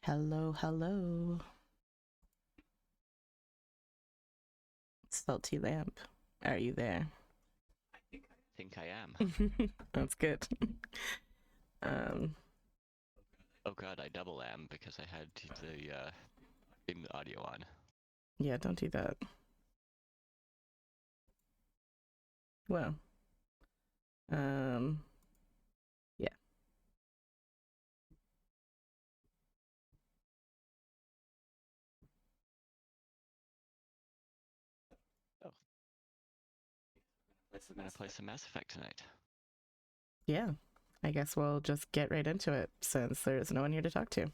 Hello, hello. Salty Lamp, are you there? Think I am. That's good. Um, Oh god, I double am because I had the stream audio on. yeah, don't do that. Well, um, yeah. Oh, I'm gonna play some Mass Effect tonight. Yeah, I guess we'll just get right into it since there's no one here to talk to. It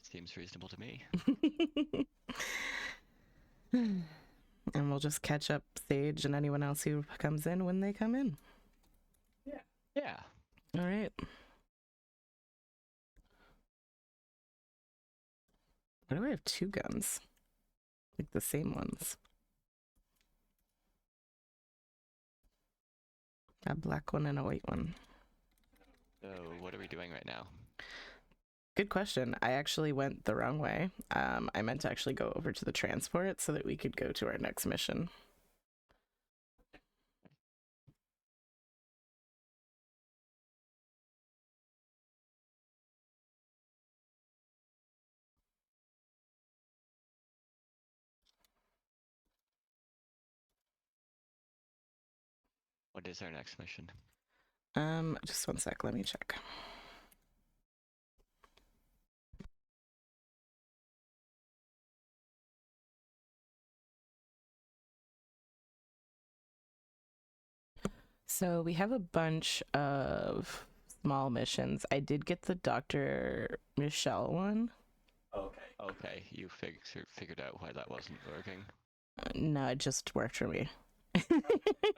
seems reasonable to me. And we'll just catch up Sage and anyone else who comes in when they come in. Yeah. All right. Why do I have two guns? Like the same ones. A black one and a white one. So what are we doing right now? Good question. I actually went the wrong way. I meant to actually go over to the transport so that we could go to our next mission. What is our next mission? Just one sec. Let me check. So we have a bunch of small missions. I did get the Dr. Michelle one. Okay, you figured out why that wasn't working. No, it just worked for me.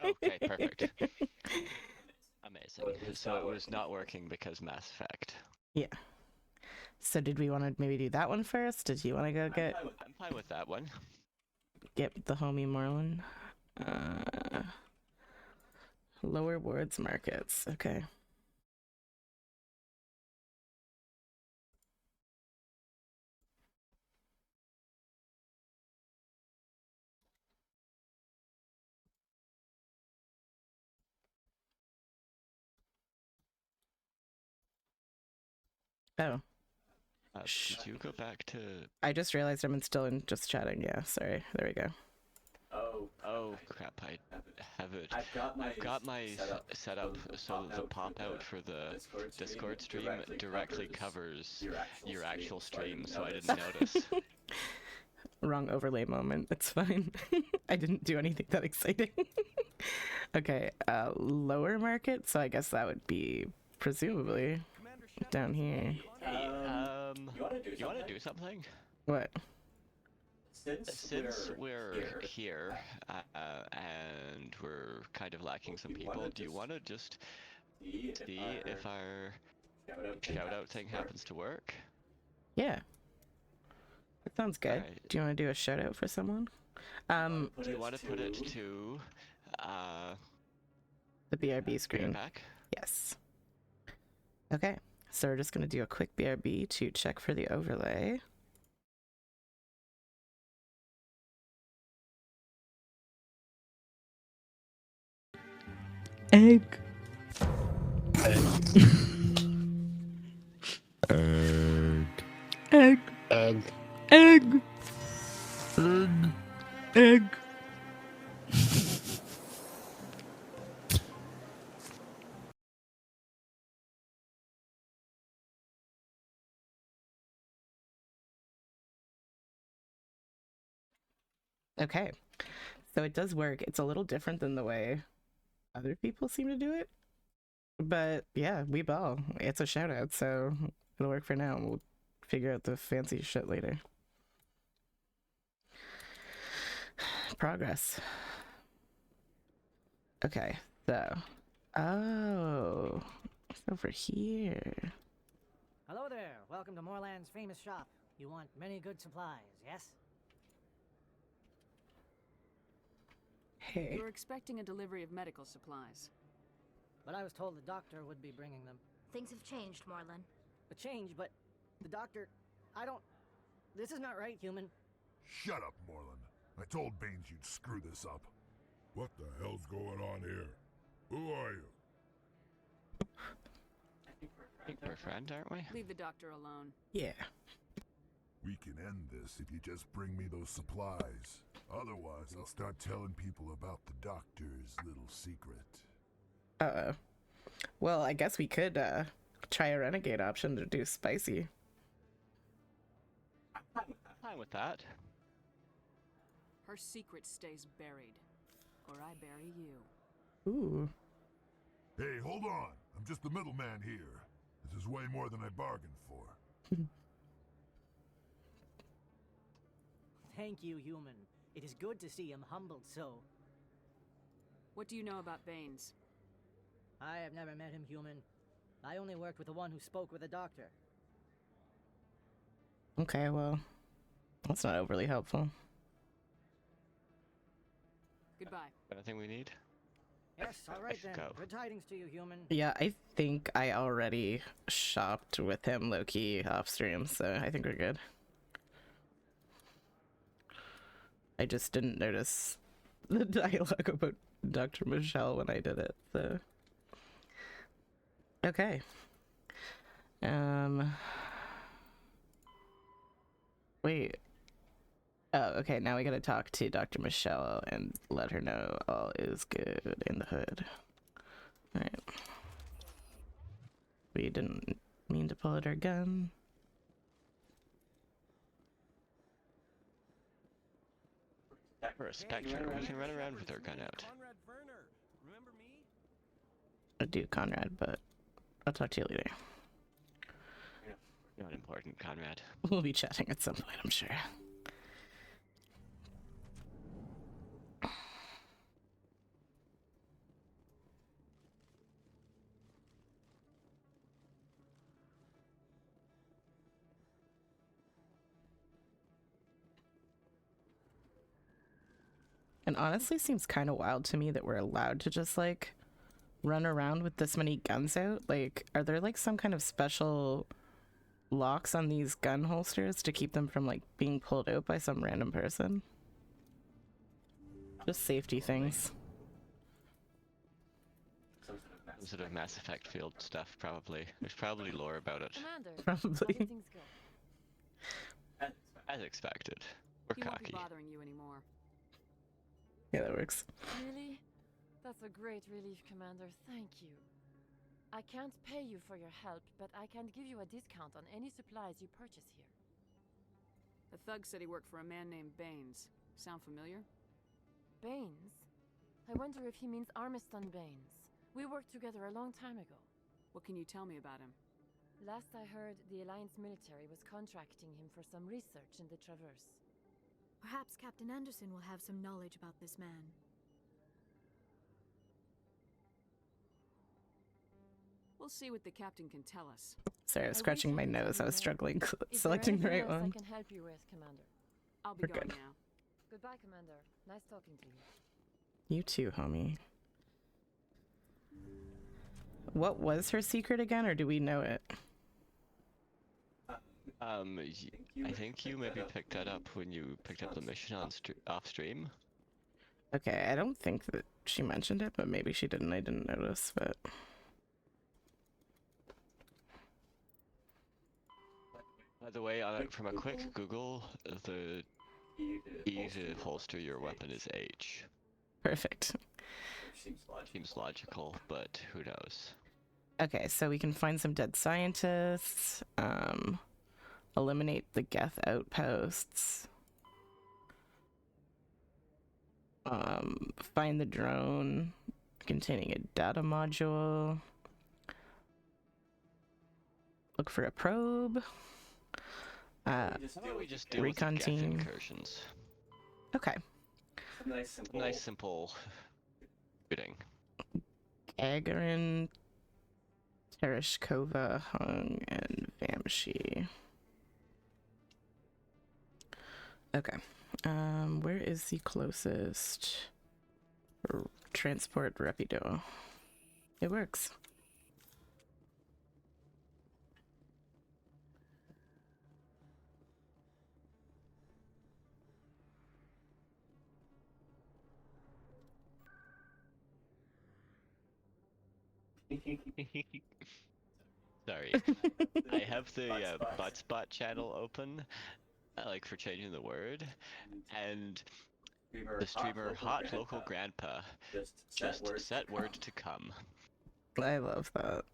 Okay, perfect. Amazing. So it was not working because Mass Effect. Yeah. So did we want to maybe do that one first? Did you want to go I'm fine with that one. get the homie Marlin? Uh, Lower Wards Markets. Okay. Oh, Did you go back to? I just realized I'm still in just chatting. Yeah, sorry. There we go. Oh crap! I have it. I've got my set up so that the pop out for the Discord stream directly covers your actual stream, so I didn't notice. Wrong overlay moment. It's fine. I didn't do anything that exciting. Okay, lower market. So I guess that would be presumably down here. Hey, you want to do something? What? Since we're here and we're kind of lacking some people, do you want to just see if our shout out thing happens to work? Yeah, that sounds All good. right. Do you want to do a shout out for someone? Do you want to put it to The BRB screen. back? Yes. Okay, so we're just gonna do a quick BRB to check for the overlay. Egg. Egg. Egg. Egg. Egg. Egg. Egg. Okay, so it does work. It's a little different than the way other people seem to do it. But yeah, we ball. It's a shout out, so it'll work for now. We'll figure out the fancy shit later. Progress. Okay, so. Oh, it's over here. Hello there. Welcome to Moorland's famous shop. You want many good supplies, yes? Hey. We were expecting a delivery of medical supplies. But I was told the doctor would be bringing them. Things have changed, Morlan. a change, but the doctor... I don't... This is not right, human. Shut up, Moreland. I told Baines you'd screw this up. What the hell's going on here? Who are you? I think we're friends, aren't we? Leave the doctor alone. Yeah. We can end this if you just bring me those supplies. Otherwise, I'll start telling people about the doctor's little secret. Uh-oh. Well, I guess we could try a renegade option to do spicy. Fine with that. Her secret stays buried, or I bury you. Ooh. Hey, hold on. I'm just the middleman here. This is way more than I bargained for. Thank you, human. It is good to see him humbled so. What do you know about Baines? I have never met him, human. I only worked with the one who spoke with the doctor. Okay, well, that's not overly helpful. Goodbye. Anything we need? Yes, all right then. Go. Good tidings to you, human. Yeah, I think I already shopped with him low-key off stream, so I think we're good. I just didn't notice the dialogue about Dr. Michelle when I did it, so... Okay. Wait. Oh, okay, now we gotta talk to Dr. Michelle and let her know all is good in the hood. Alright. We didn't mean to pull out our gun. For a Spectre, we can run around with our gun out. Conrad Werner, remember me? I do, Conrad, but I'll talk to you later. Not important, Conrad. We'll be chatting at some point, I'm sure. And honestly seems kind of wild to me that we're allowed to just like run around with this many guns out. Like, are there like some kind of special locks on these gun holsters to keep them from like being pulled out by some random person? Just safety things. Some sort of Mass Effect field stuff, probably. There's probably lore about it. Commander, Probably. how did things go? As expected. We're He won't be cocky. bothering you anymore. Yeah, that works. Really? That's a great relief, Commander. Thank you. I can't pay you for your help, but I can give you a discount on any supplies you purchase here. The thug said he worked for a man named Baines. Sound familiar? Baines? I wonder if he means Armiston Baines. We worked together a long time ago. What can you tell me about him? Last I heard, the Alliance military was contracting him for some research in the Traverse. Perhaps Captain Anderson will have some knowledge about this man. We'll see what the captain can tell us. Sorry, I was I scratching wish my I could tell nose. you I was more. struggling Is there selecting the right anything else one. I can help you with, Commander? I'll be We're going good. now. Goodbye, Commander. Nice talking to you. You too, homie. What was her secret again, or do we know it? I think you maybe picked that up when you picked up the mission on off stream. Okay, I don't think that she mentioned it, but maybe she didn't. I didn't notice, but... By the way, from a quick Google, the E to holster your weapon is H. Perfect. Seems logical, but who knows? Okay, so we can find some dead scientists, eliminate the Geth outposts, find the drone containing a data module, look for a probe, How about we just deal recon with the Geth team. incursions? Okay, Nice, simple shooting. Gagarin, Tereshkova, Hung, and Vamshi. Okay. Where is the closest transport Rapido? It works. Sorry. I have the butt spot channel open, like for changing the word, and the streamer Hot Local Grandpa just set word to come. I love that.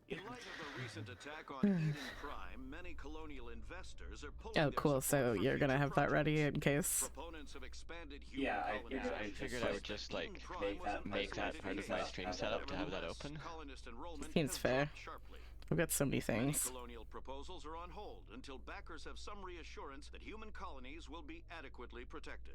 In light of the recent attack on Eden Prime, many colonial investors are pulling Oh, their cool. support So for you're gonna future have that ready projects. in case. Proponents of expanded human colonization I figured I would just like make that part of my stream setup to have that open. Colonist enrollment Seems has fair. dropped sharply. We've got so many Many things. colonial proposals are on hold until backers have some reassurance that human colonies will be adequately protected.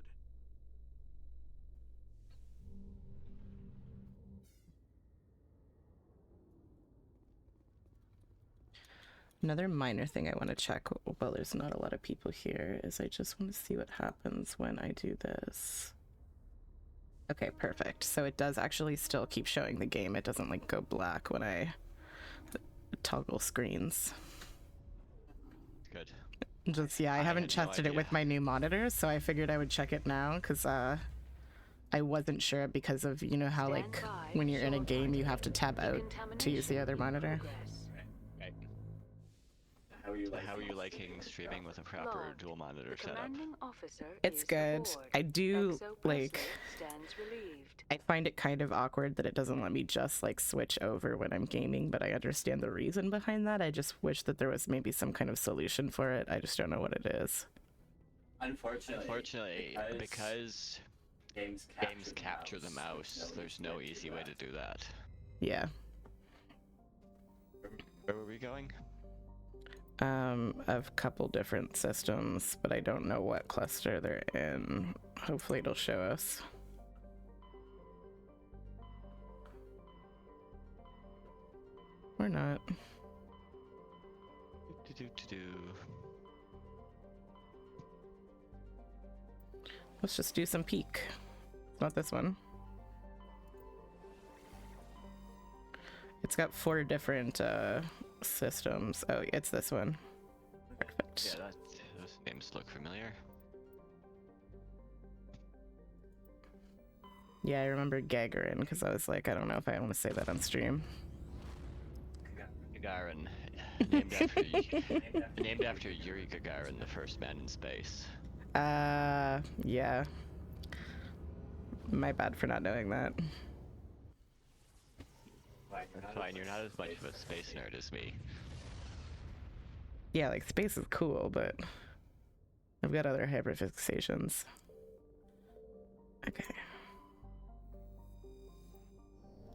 Another minor thing I want to check while there's not a lot of people here is I just want to see what happens when I do this. Okay, perfect. So it does actually still keep showing the game. It doesn't like go black when I toggle screens. Good. Just, yeah, I haven't had no tested it with idea. my new monitors, so I figured I would check it now because I wasn't sure because of, you know how like when you're in a game you have to tab out to use the other monitor. Right. How are you liking streaming with a proper dual monitor setup? It's good. I do like I find it kind of awkward that it doesn't let me just like switch over when I'm gaming, but I understand the reason behind that. I just wish that there was maybe some kind of solution for it. I just don't know what it is. Unfortunately, because games capture the mouse, there's no easy way to do that. Yeah. Where were we going? A couple different systems, but I don't know what cluster they're in. Hopefully it'll show us. Or not. Let's just do some peek. It's not this one. It's got 4 different systems. Oh, it's this one. Perfect. Yeah, those names look familiar. Yeah, I remember Gagarin because I was like, I don't know if I want to say that on stream. Gagarin, named after Yuri Gagarin, the first man in space. Yeah. My bad for not knowing that. That's fine, you're not as much of a space nerd as me. Yeah, like space is cool, but I've got other hyperfixations. Okay.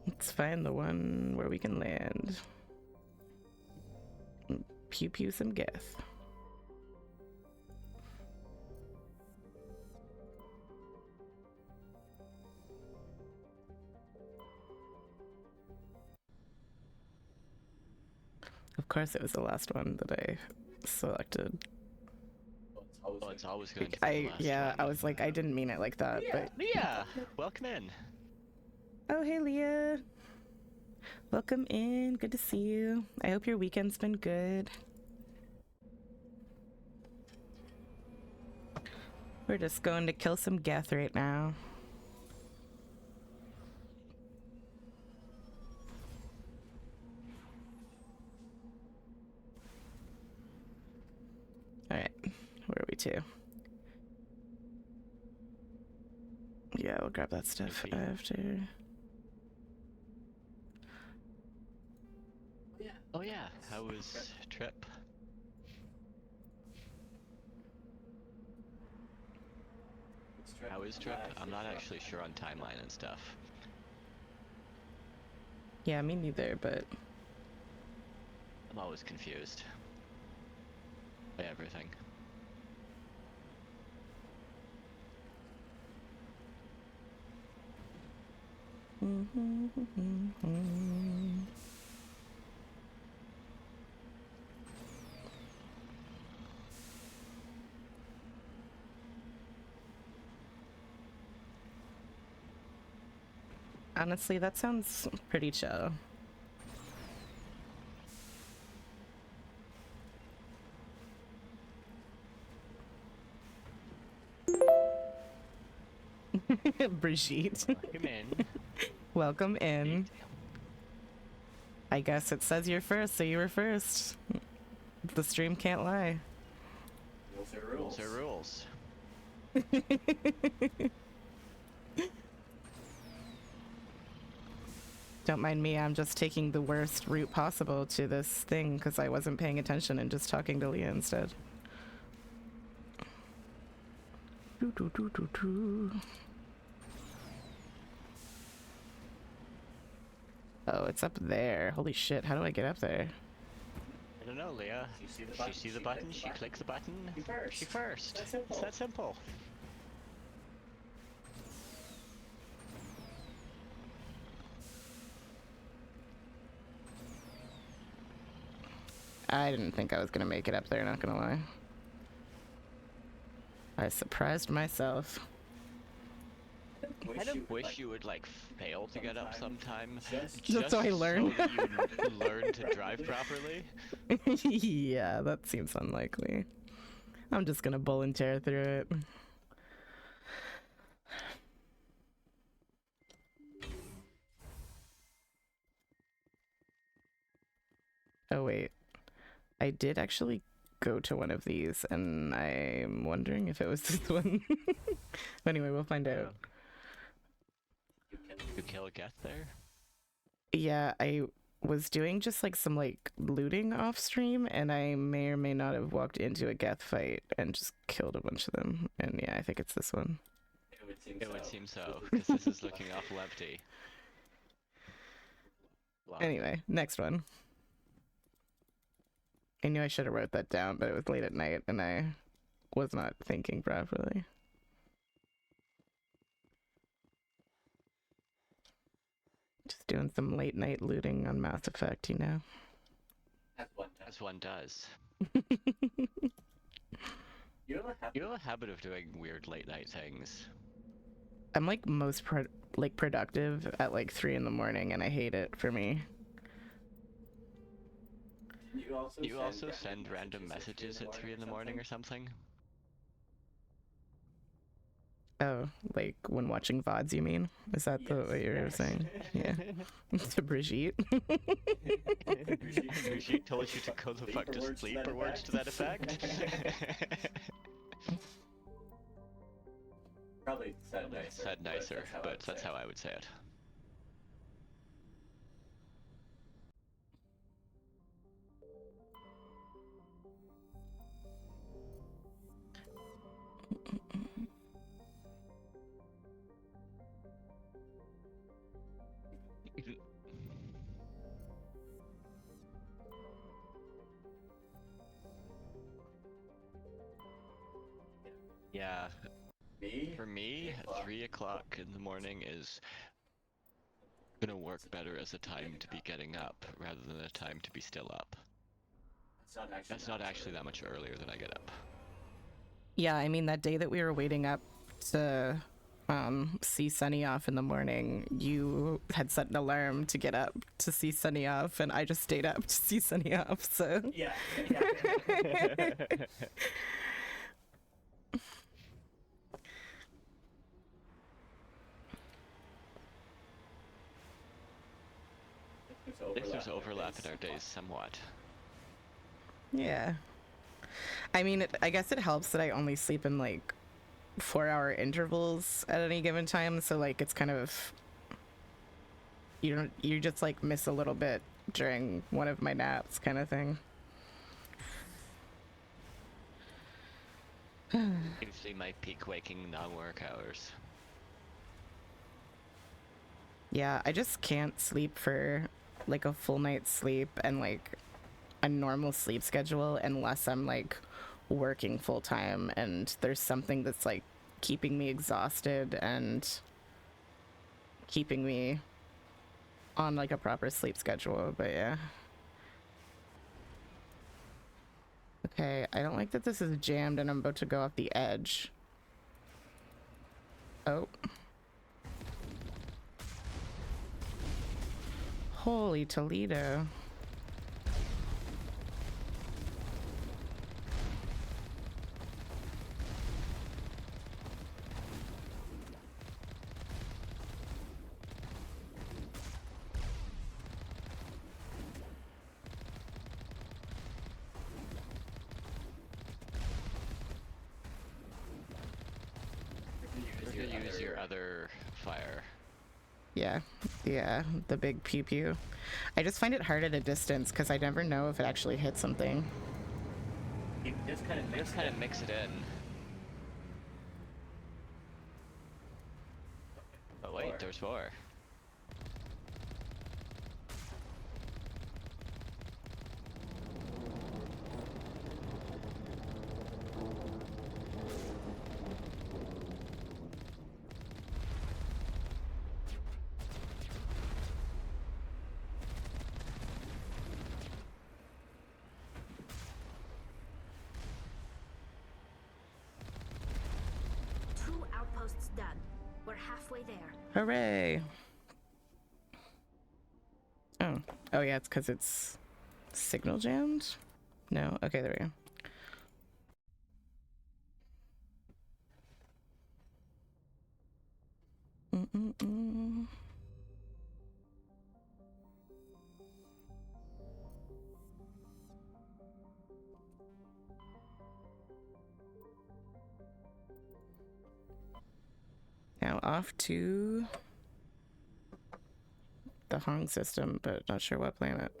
Let's find the one where we can land. Pew pew some Geth. Of course it was the last one that I selected. Well, it's always going to be the last yeah, one. I was like, I didn't mean it like that, but... Leah, welcome in. Oh, hey, Leah. Welcome in. Good to see you. I hope your weekend's been good. We're just going to kill some Geth right now. Alright, where are we to? Yeah, we'll grab that stuff after. Oh yeah, how was trip? How is trip? I'm not actually sure on timeline and stuff. Yeah, me neither, but I'm always confused by everything. honestly, that sounds pretty chill. Brigitte. Come in. Welcome in. I guess it says you're first, so you were first. The stream can't lie. Rules are rules. Don't mind me, I'm just taking the worst route possible to this thing because I wasn't paying attention and just talking to Leah instead. Oh, it's up there. Holy shit, how do I get up there? I don't know, Leah. She see the button, she clicks the button, she first. It's that simple. I didn't think I was gonna make it up there, not gonna lie. I surprised myself. I don't wish you would like fail to get up sometime. Just so I learn. So that you learn to drive properly. Yeah, that seems unlikely. I'm just gonna bull and tear through it. Oh wait, I did actually go to one of these and I'm wondering if it was this one. Anyway, we'll find out. You kill a Geth there? Yeah, I was doing just like some like looting off stream and I may or may not have walked into a Geth fight and just killed a bunch of them. And yeah, I think it's this one. It would seem so, because this is looking awful empty. Wow. Anyway, next one. I knew I should have wrote that down, but it was late at night and I was not thinking properly. Just doing some late night looting on Mass Effect, you know? As one does. You have a habit of doing weird late night things. I'm like most productive at like 3 in the morning and I hate it for me. You also send random messages at 3 in the morning or something? Oh, like when watching VODs, you mean? Is that what you're saying? Yeah. To Brigitte. Brigitte told you to go the fuck to sleep or words to that effect? Probably said nicer, but that's how I would say it. Yeah. For me, 3 o'clock in the morning is gonna work better as a time to be getting up rather than a time to be still up. That's not actually that much earlier than I get up. Yeah, I mean that day that we were waiting up to see Sunny off in the morning, you had set an alarm to get up to see Sunny off, and I just stayed up to see Sunny off, so... Yeah. There's overlap in our days somewhat. Yeah. I mean, I guess it helps that I only sleep in like 4-hour intervals at any given time, so like it's kind of you just like miss a little bit during one of my naps kind of thing. Usually my peak waking non-work hours. Yeah, I just can't sleep for like a full night's sleep and like a normal sleep schedule unless I'm like working full time and there's something that's like keeping me exhausted and keeping me on like a proper sleep schedule. But yeah. Okay, I don't like that this is jammed and I'm about to go off the edge. Oh. Holy Toledo. other fire. Yeah, the big pew pew. I just find it hard at a distance because I never know if it actually hits something. Just kind of mix it in. Oh wait, there's more. Outposts done. We're halfway there. Hooray! Oh yeah, it's because it's signal jammed? No? Okay, there we go. Now off to the Hong system, but not sure what planet.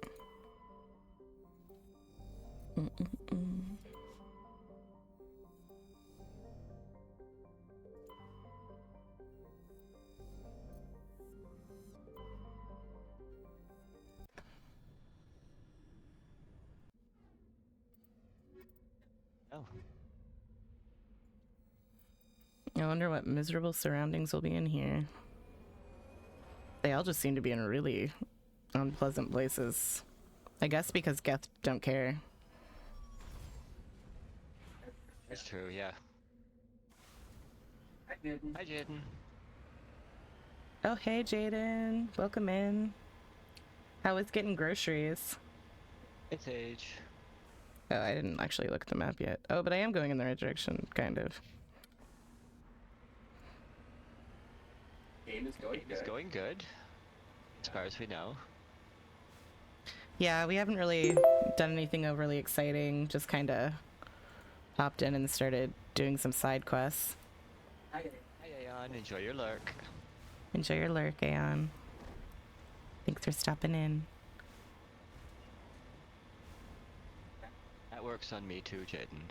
Oh. I wonder what miserable surroundings will be in here. They all just seem to be in really unpleasant places. I guess because Geth don't care. That's true, yeah. Hi, Jaden. Oh, hey, Jaden. Welcome in. How is getting groceries? It's Age. Oh, I didn't actually look at the map yet. Oh, but I am going in the right direction, kind of. Game is going good, as far as we know. Yeah, we haven't really done anything overly exciting. Just kind of hopped in and started doing some side quests. Hi, Aeon. Enjoy your lurk. Enjoy your lurk, Aeon. Thanks for stopping in. That works on me too, Jaden.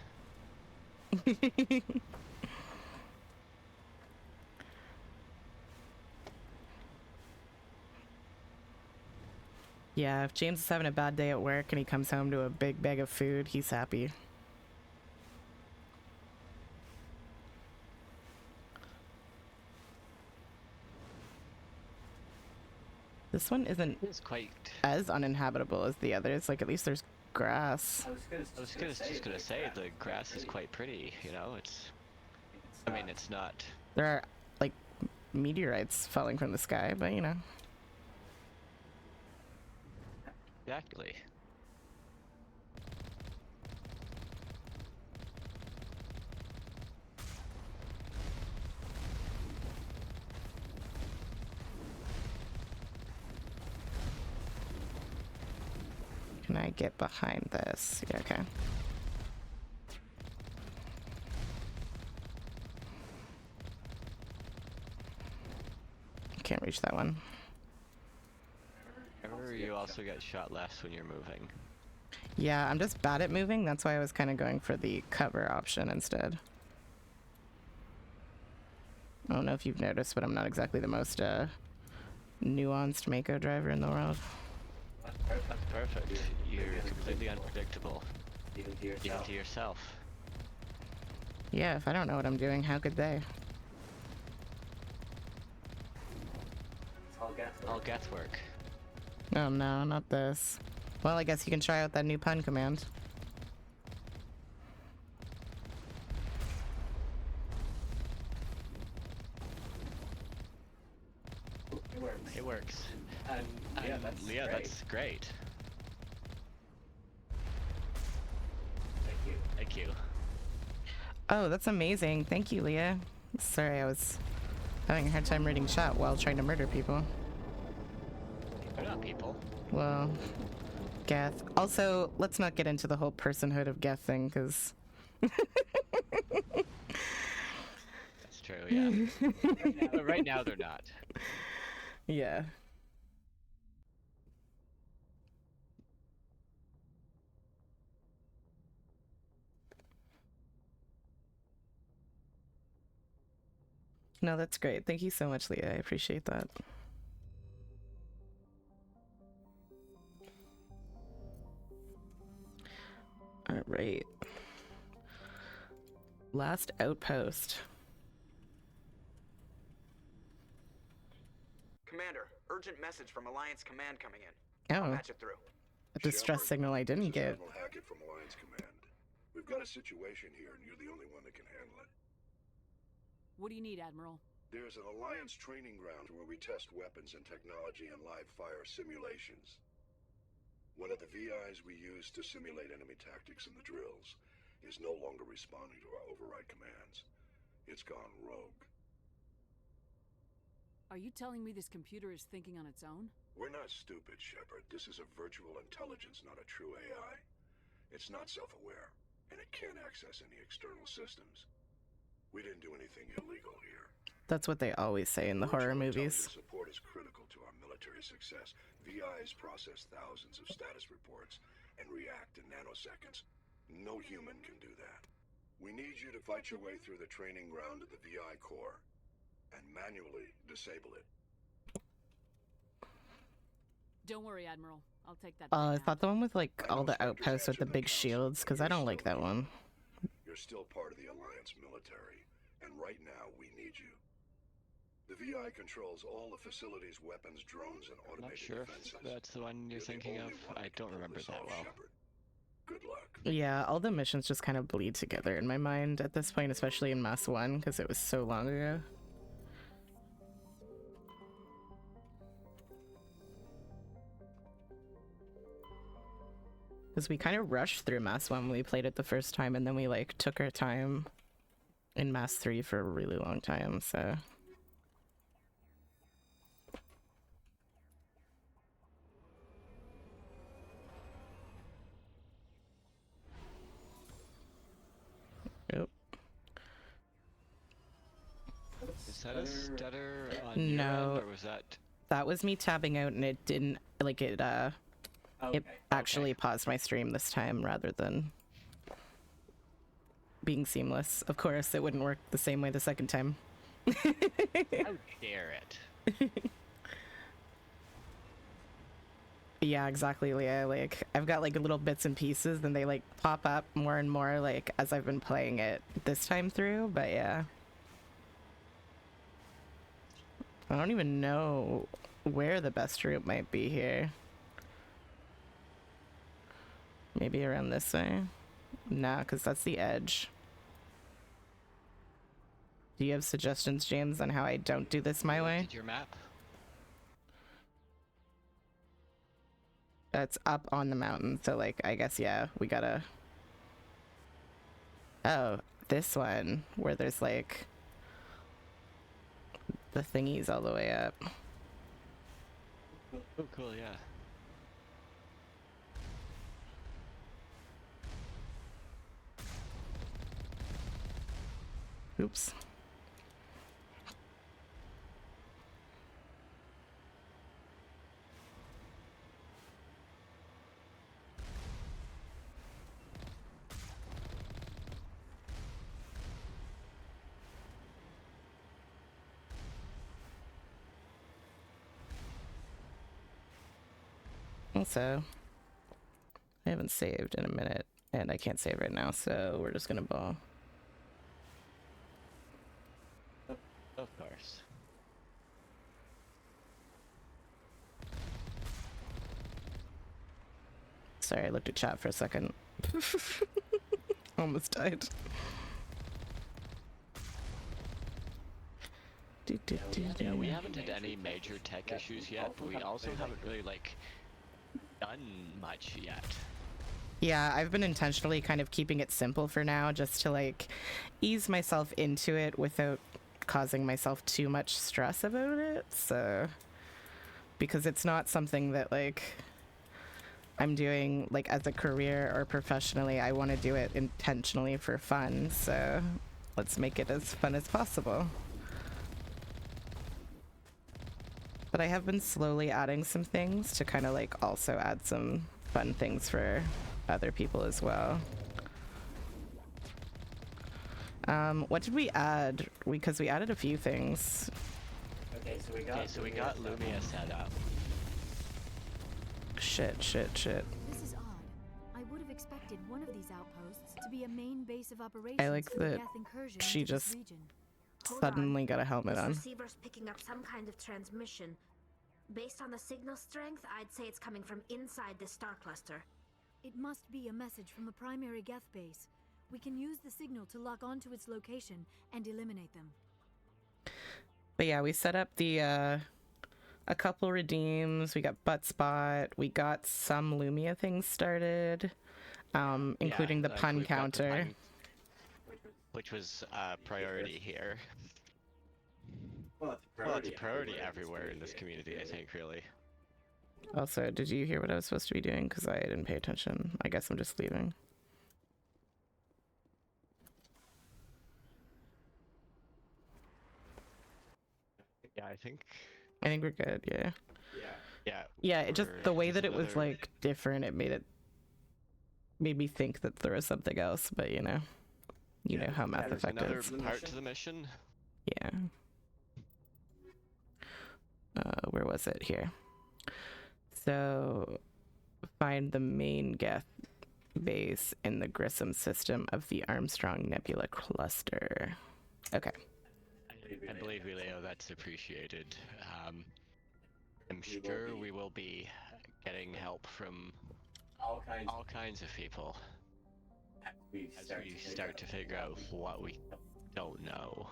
Yeah, if James is having a bad day at work and he comes home to a big bag of food, he's happy. This one isn't It's quite. as uninhabitable as the others. Like, at least there's grass. I was just gonna say the grass is quite pretty. You know, it's. I mean, it's not. There are, like, meteorites falling from the sky, but you know. Exactly. Can I get behind this? Yeah, okay. Can't reach that one. Remember, you also get shot less when you're moving. Yeah, I'm just bad at moving. That's why I was kind of going for the cover option instead. I don't know if you've noticed, but I'm not exactly the most nuanced Mako driver in the world. That's perfect. You're completely unpredictable. Even to yourself. Yeah, if I don't know what I'm doing, how could they? All Geth work. Oh no, not this. Well, I guess you can try out that new pun command. It works. And yeah, that's great. Thank you. Oh, that's amazing. Thank you, Leah. Sorry, I was having a hard time reading chat while trying to murder people. They're not people. Well, Geth. Also, let's not get into the whole personhood of Geth thing, because... That's true, yeah. But right now they're not. Yeah. No, that's great. Thank you so much, Leah. I appreciate that. All right. Last outpost. Commander, urgent message from Alliance Command coming in. Oh. I'll match it through. A distress signal I didn't get. Admiral Hackett from Alliance Command. We've got a situation here, and you're the only one that can handle it. What do you need, Admiral? There's an Alliance training ground where we test weapons and technology in live fire simulations. One of the VIs we use to simulate enemy tactics in the drills is no longer responding to our override commands. It's gone rogue. Are you telling me this computer is thinking on its own? We're not stupid, Shepard. This is a virtual intelligence, not a true AI. It's not self-aware, and it can't access any external systems. We didn't do anything illegal here. That's what they always say in the horror movies. Support is critical to our military success. VIs process thousands of status reports and react in nanoseconds. No human can do that. We need you to fight your way through the training ground of the VI core and manually disable it. Don't worry, Admiral. I'll take that. I thought the one with like all the outposts with the big shields, because I don't like that one. You're still part of the Alliance military, and right now we need you. The VI controls all the facility's weapons, drones, and I'm not automated sure defenses. if that's the one you're thinking of. I don't remember that well. Good luck. Yeah, all the missions just kind of bleed together in my mind at this point, especially in Mass 1, because it was so long ago. Because we kind of rushed through Mass 1 when we played it the first time, and then we like took our time in Mass 3 for a really long time, so... Yep. Is that a stutter on your end, or was that... That was me tabbing out, and it didn't, like, it actually paused my stream this time rather than being seamless. Of course, it wouldn't work the same way the second time. How dare it? Yeah, exactly, Leah. Like, I've got, like, little bits and pieces, and they, like, pop up more and more, like, as I've been playing it this time through, but yeah. I don't even know where the best route might be here. Maybe around this way? Nah, because that's the edge. Do you have suggestions, James, on how I don't do this my way? Did your map? It's up on the mountain, so, like, I guess, yeah, we gotta... Oh, this one, where there's, like, the thingies all the way up. Oh, cool, yeah. Oops. Also, I haven't saved in a minute, and I can't save right now, so we're just gonna ball. Of course. Sorry, I looked at chat for a second. Almost died. Yeah, we haven't had any major tech issues yet, but we also haven't really, like, done much yet. Yeah, I've been intentionally kind of keeping it simple for now, just to, like, ease myself into it without causing myself too much stress about it, so... Because it's not something that, like, I'm doing, like, as a career or professionally. I want to do it intentionally for fun, so let's make it as fun as possible. But I have been slowly adding some things to kind of like also add some fun things for other people as well. What did we add? Because we added a few things. Okay, so we got Lumia set up. Shit. This is odd. I would have expected one of these outposts to be a main base of operations. I like for the that Geth incursion she into this just region. suddenly got a helmet This on. receiver's picking up some kind of transmission. Based on the signal strength, I'd say it's coming from inside the star cluster. It must be a message from the primary Geth base. We can use the signal to lock onto its location and eliminate them. But yeah, we set up the a couple redeems. We got butt spot. We got some Lumia things started, including the pun we've got the counter. pun, which was priority here. Well, it's a priority everywhere in this community, I think, really. Also, did you hear what I was supposed to be doing? Because I didn't pay attention. I guess I'm just leaving. Yeah, I think we're good. Yeah. Yeah. Yeah. It just the way there's that it was another- like different. It made me think that there was something else. But you know how Mass there's Effect another is. part to the mission. Yeah. Where was it? Here. So, find the main Geth base in the Grissom system of the Armstrong Nebula cluster. Okay. I believe, Leo, that's appreciated. I'm sure we will be getting help from all kinds of people as we start to figure out what we don't know.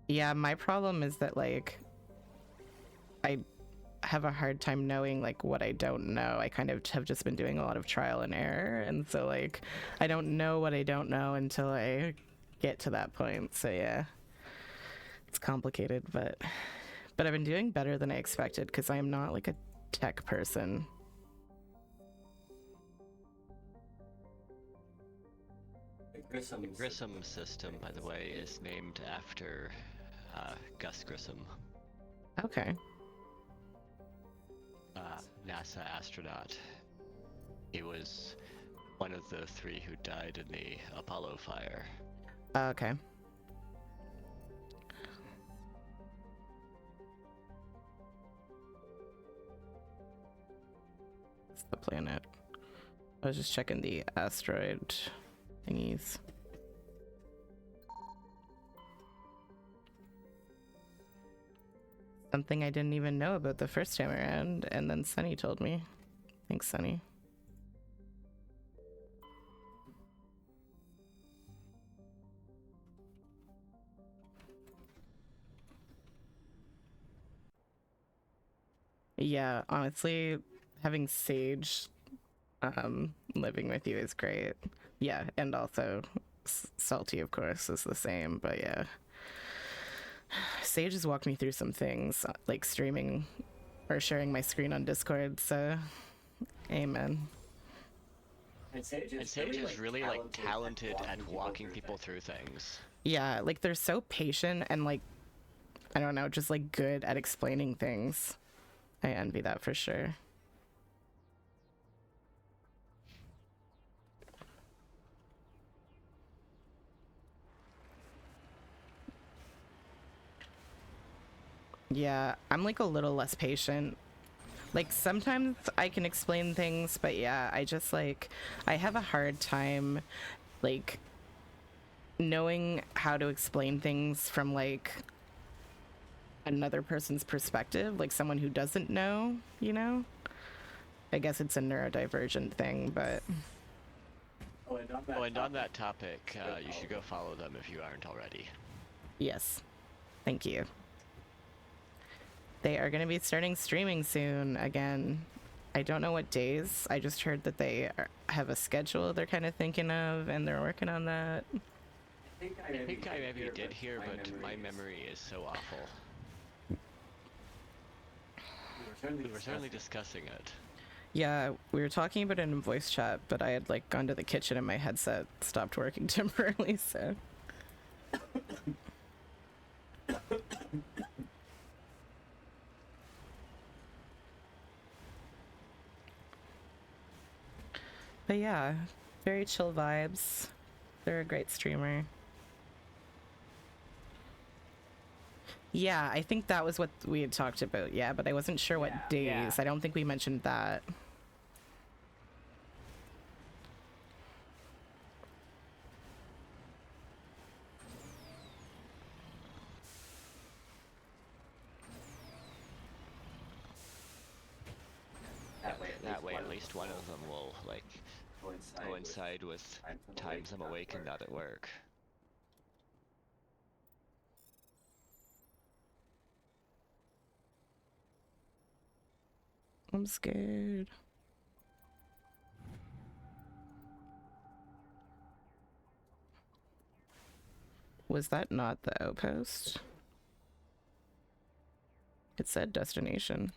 Yeah, my problem is that like I have a hard time knowing like what I don't know. I kind of have just been doing a lot of trial and error, and so like I don't know what I don't know until I get to that point. So yeah, it's complicated, but I've been doing better than I expected because I am not like a tech person. The Grissom system, by the way, is named after Gus Grissom. Okay. NASA astronaut. He was one of the 3 who died in the Apollo fire. Okay. It's the planet. I was just checking the asteroid thingies. Something I didn't even know about the first time around, and then Sunny told me. Thanks, Sunny. Yeah, honestly, having Sage living with you is great. Yeah, and also Salty, of course, is the same, but yeah. Sage has walked me through some things, like streaming or sharing my screen on Discord, so amen. And Sage is really like talented at walking people through things. Yeah, like they're so patient and like, I don't know, just like good at explaining things. I envy that for sure. Yeah, I'm like a little less patient. Like sometimes I can explain things, but yeah, I just like, I have a hard time like knowing how to explain things from like another person's perspective, like someone who doesn't know, you know? I guess it's a neurodivergent thing, but... Oh, and on that topic, you should go follow them if you aren't already. Yes. Thank you. They are going to be starting streaming soon again. I don't know what days. I just heard that they have a schedule they're kind of thinking of, and they're working on that. I think I maybe did hear, but my memory is so awful. We were certainly discussing it. Yeah, we were talking about it in voice chat, but I had like gone to the kitchen and my headset stopped working temporarily, so. But yeah, very chill vibes. They're a great streamer. Yeah, I think that was what we had talked about, yeah, but I wasn't sure what days. yeah. I don't think we mentioned that. That way, at least one of them will like coincide with times I'm awake and not at work. I'm scared. Was that not the outpost? It said destination.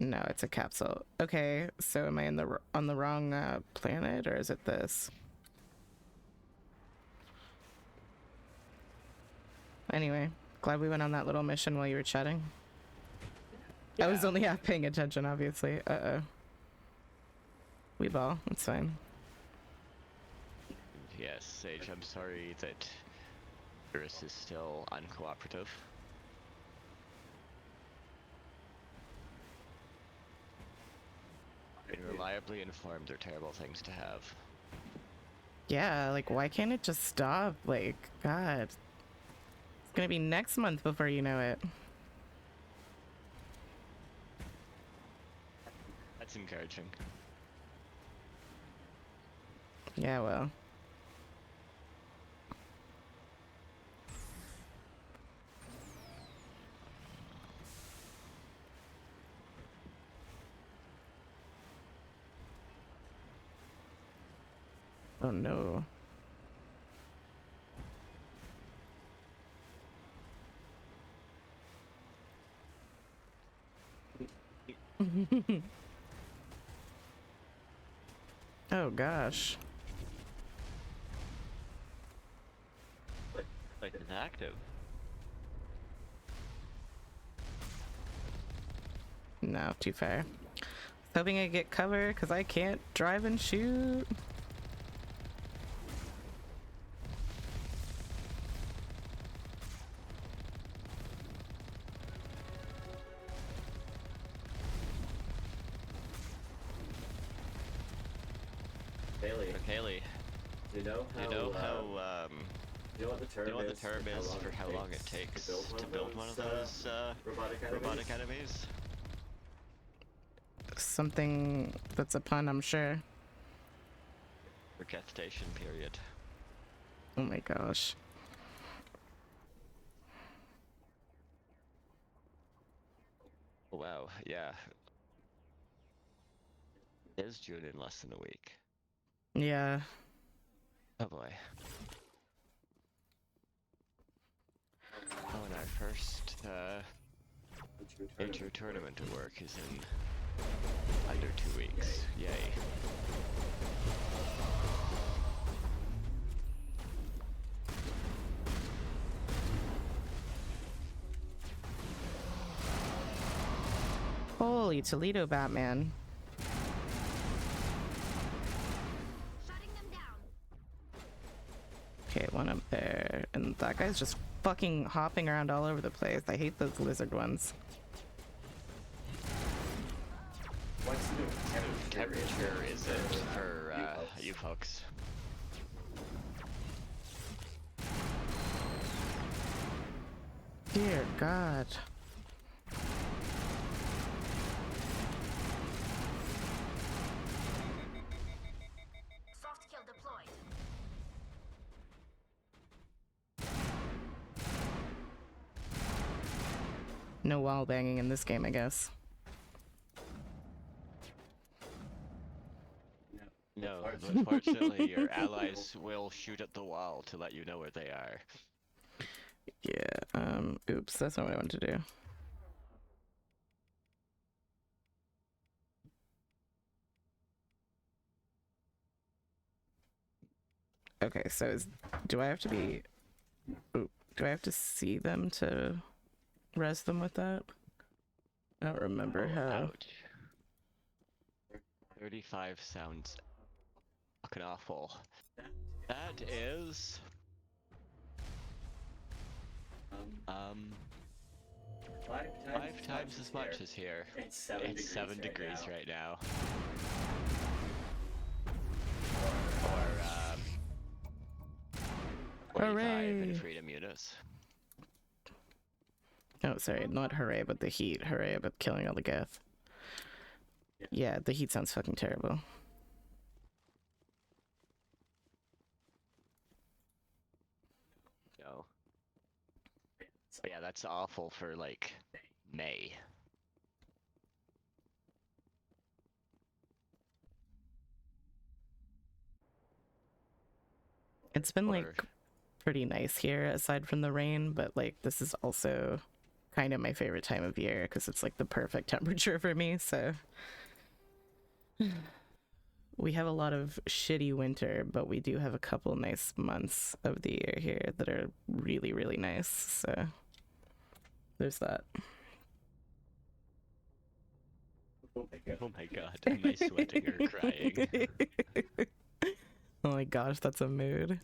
No, it's a capsule. Okay, so am I in the on the wrong planet, or is it this? Anyway, glad we went on that little mission while you were chatting. I was only half paying attention, obviously. Uh-oh. We ball. It's fine. Yes, Sage, I'm sorry that Iris is still uncooperative. Being reliably informed are terrible things to have. Yeah, like, why can't it just stop? Like, God. It's gonna be next month before you know it. That's encouraging. Yeah, well. Oh no. Oh gosh. Like it's active. No, too far. Hoping I get cover because I can't drive and shoot. Kaylee, you know what the term is for how long it takes to build one of those robotic enemies? Something that's a pun, I'm sure. Gestation period. Oh my gosh. Oh, wow, yeah. It is June in less than a week. Yeah. Oh boy. Oh, and our first major tournament at work is in under 2 weeks. Yay. Holy Toledo, Batman. Okay, one up there. And that guy's just fucking hopping around all over the place. I hate those lizard ones. What's the temperature is it for you folks? Dear God. Soft kill deployed. No wall banging in this game, I guess. No, unfortunately, your allies will shoot at the wall to let you know where they are. Yeah, oops, that's not what I wanted to do. Okay, so do I have to be... Ooh, do I have to see them to res them with that? I don't remember how. Ouch. 35 sounds fucking awful. That is... Five times as much as here. It's 7 degrees right now. Or 45 in freedom units. Oh, sorry, not hooray, but the heat. Hooray about killing all the Geth. Yeah, the heat sounds fucking terrible. No. But yeah, that's awful for, like, May. It's been, like, pretty nice here, aside from the rain, but, like, this is also kind of my favorite time of year, because it's, like, the perfect temperature for me, so... We have a lot of shitty winter, but we do have a couple nice months of the year here that are really, really nice, so... There's that. Oh my god, am I sweating or crying? Oh my gosh, that's a mood.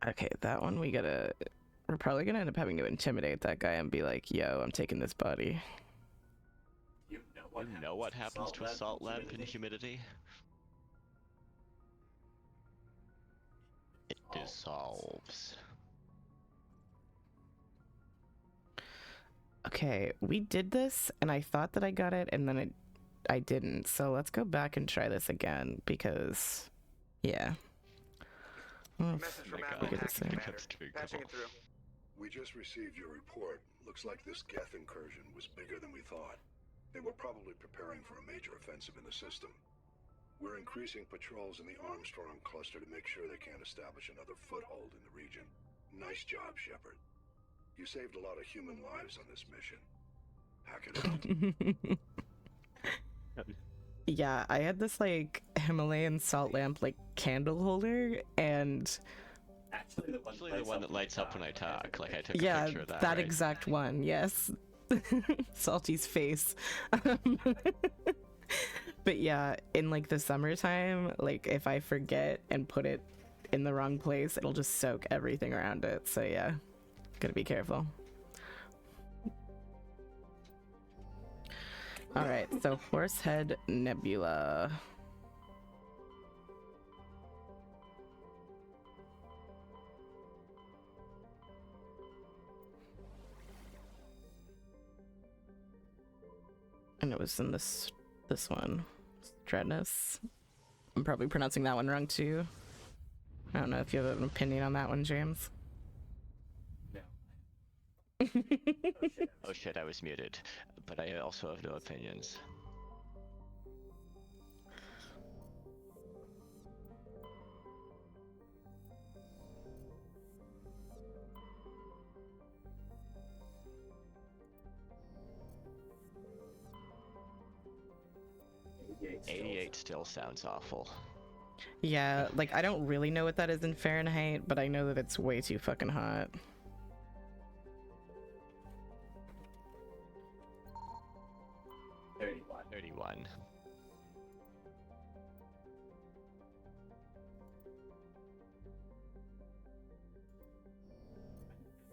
Okay, that one we're probably gonna end up having to intimidate that guy and be like, yo, I'm taking this body. You know what happens to a salt lamp in humidity? It dissolves. Okay, we did this, and I thought that I got it, and then I didn't. So let's go back and try this again, because, yeah. Message from Admiral Hacking Commander. Patching it through. We just received your report. Looks like this Geth incursion was bigger than we thought. They were probably preparing for a major offensive in the system. We're increasing patrols in the Armstrong cluster to make sure they can't establish another foothold in the region. Nice job, Shepard. You saved a lot of human lives on this mission. Hack it out. Yeah, I had this, like, Himalayan salt lamp, like, candle holder, and... Actually, the one that lights up when I talk. Like, I took a picture of that, that right? exact one, yes. Salty's face. But yeah, in, like, the summertime, like, if I forget and put it in the wrong place, it'll just soak everything around it, so yeah. Gotta be careful. Alright, so Horsehead Nebula. And it was in this one. Dreadness. I'm probably pronouncing that one wrong too. I don't know if you have an opinion on that one, James. Oh shit, I was muted. But I also have no opinions. $88 still sounds awful. Yeah, like, I don't really know what that is in Fahrenheit, but I know that it's way too fucking hot. $31.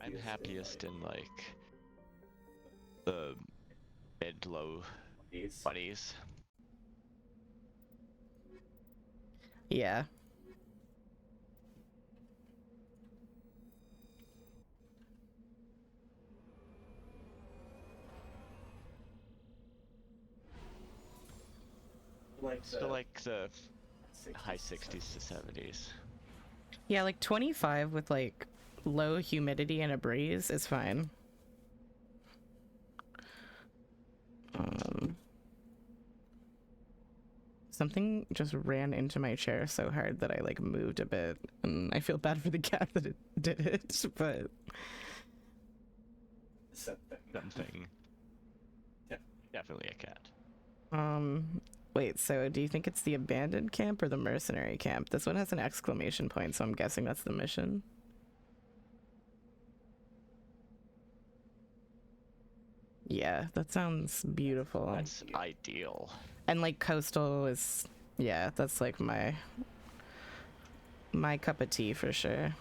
I'm happiest in, like, the mid-low 20s. Yeah. Still like the high 60s to 70s. Yeah, like 25 with, like, low humidity and a breeze is fine. Something just ran into my chair so hard that I like moved a bit, and I feel bad for the cat that it did it, but Something. Definitely a cat. wait, so do you think it's the abandoned camp or the mercenary camp? This one has an exclamation point, so I'm guessing that's the mission. Yeah, that sounds beautiful. That's ideal. And like coastal is, yeah, that's like my cup of tea for sure.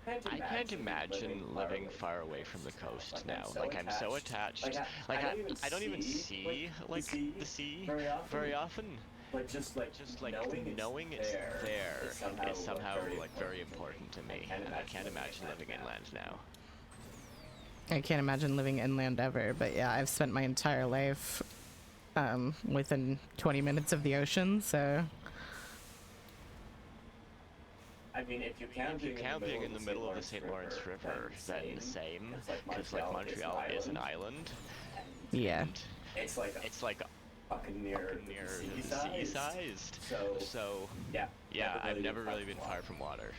I can't imagine living far away from the coast now. Like, I'm so attached. Like, I don't even see, like, the sea very often. But just like knowing it's there is somehow, like, very important to me. And I can't imagine living inland now. I can't imagine living inland ever, but yeah, I've spent my entire life within 20 minutes of the ocean, so... I mean, if you're camping in the middle of the St. Lawrence River, then the same, because like Montreal is an island. Yeah. It's like fucking near the sea-sized. So yeah, I've never really been far from water.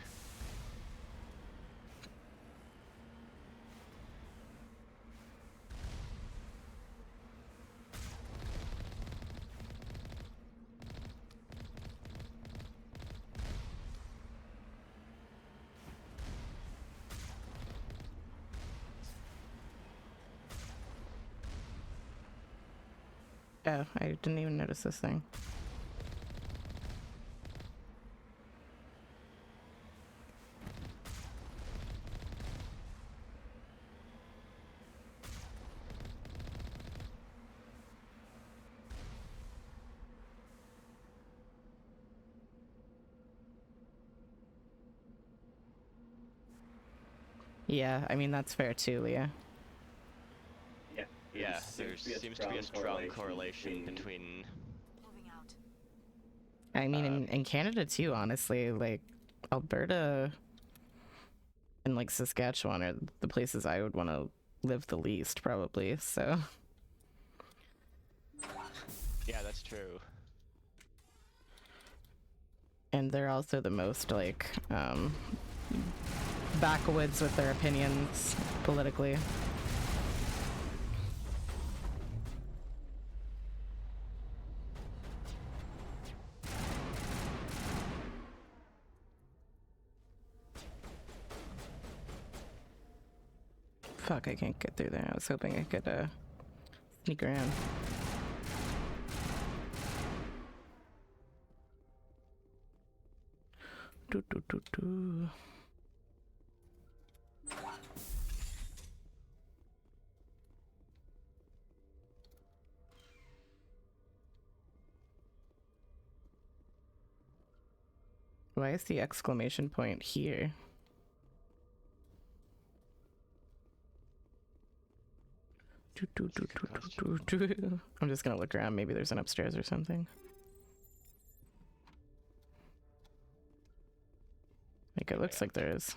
Oh, I didn't even notice this thing. Yeah, I mean, that's fair too, Leah. Yeah, there seems to be a strong correlation between... I mean, in Canada too, honestly, like, Alberta and, like, Saskatchewan are the places I would want to live the least, probably, so... Yeah, that's true. And they're also the most, like, backwoods with their opinions politically. Fuck, I can't get through there. I was hoping I could sneak around. Do. Why is the exclamation point here? I'm just gonna look around. Maybe there's an upstairs or something. Like, it looks like there is.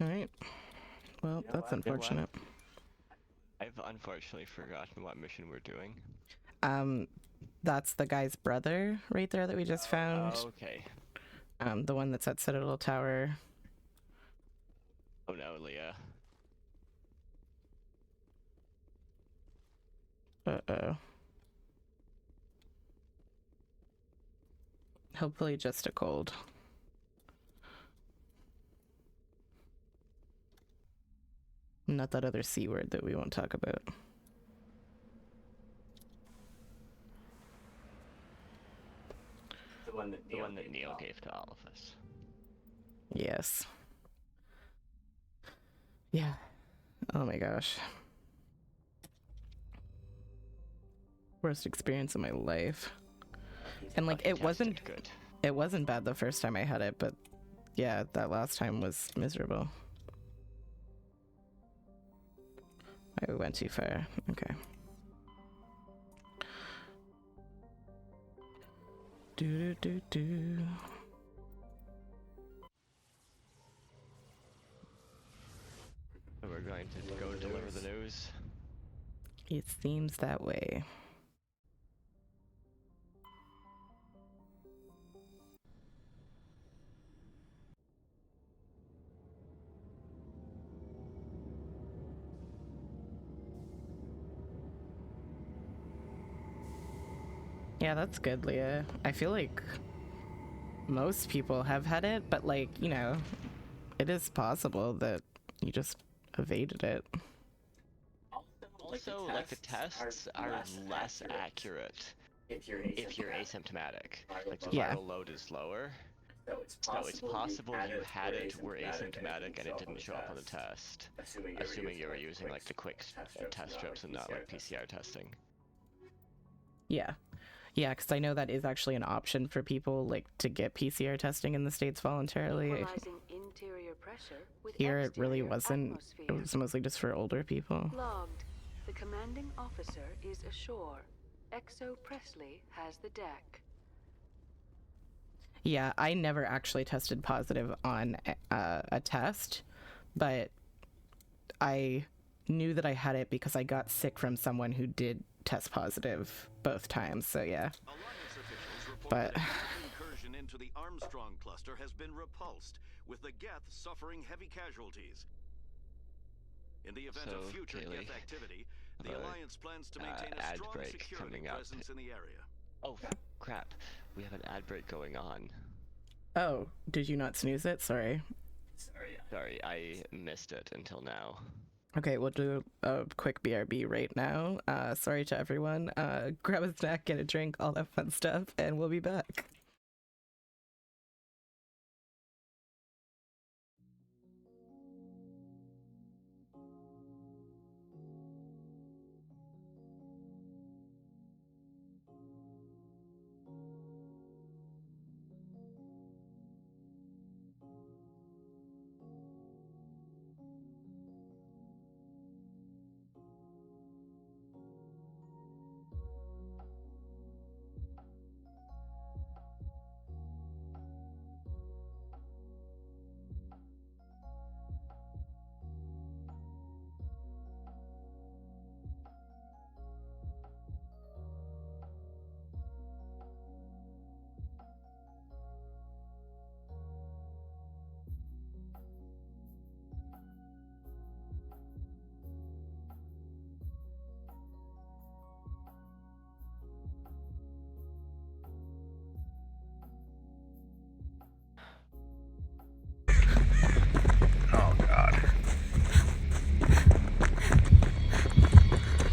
Alright. Well, that's unfortunate. I've unfortunately forgotten what mission we're doing. That's the guy's brother right there that we just found. Oh, okay. The one that's at Citadel Tower. Oh no, Leah. Uh-oh. Hopefully just a cold. Not that other C word that we won't talk about. The one that Neo gave to all of us. Yes. Yeah. Oh my gosh. Worst experience of my life. And like it wasn't good. It wasn't bad the first time I had it, but yeah, that last time was miserable. I went too far. Okay. Do do do do. We're going to go deliver the news. It seems that way. Yeah, that's good, Leah. I feel like most people have had it, but like, you know, it is possible that you just evaded it. Also, like the tests are less accurate if you're asymptomatic. Like the viral load is lower. So it's possible you had it, were asymptomatic, and it didn't show up on the test. Assuming you were using like the quick test strips and not like PCR testing. Yeah. Yeah, because I know that is actually an option for people like to get PCR testing in the States voluntarily. Here it really wasn't. It was mostly just for older people. Logged. The commanding officer is ashore. Exo Presley has the deck. Yeah, I never actually tested positive on a test, but I knew that I had it because I got sick from someone who did test positive both times, so yeah. But incursion into the Armstrong cluster has been repulsed, with the Geth suffering heavy casualties. In the event of future Geth activity, the Alliance plans to maintain a strong security presence in the area. Oh, crap. We have an ad break going on. oh, did you not snooze it? Sorry. Sorry, I missed it until now. Okay, we'll do a quick BRB right now. Sorry to everyone. Grab a snack, get a drink, all that fun stuff, and we'll be back.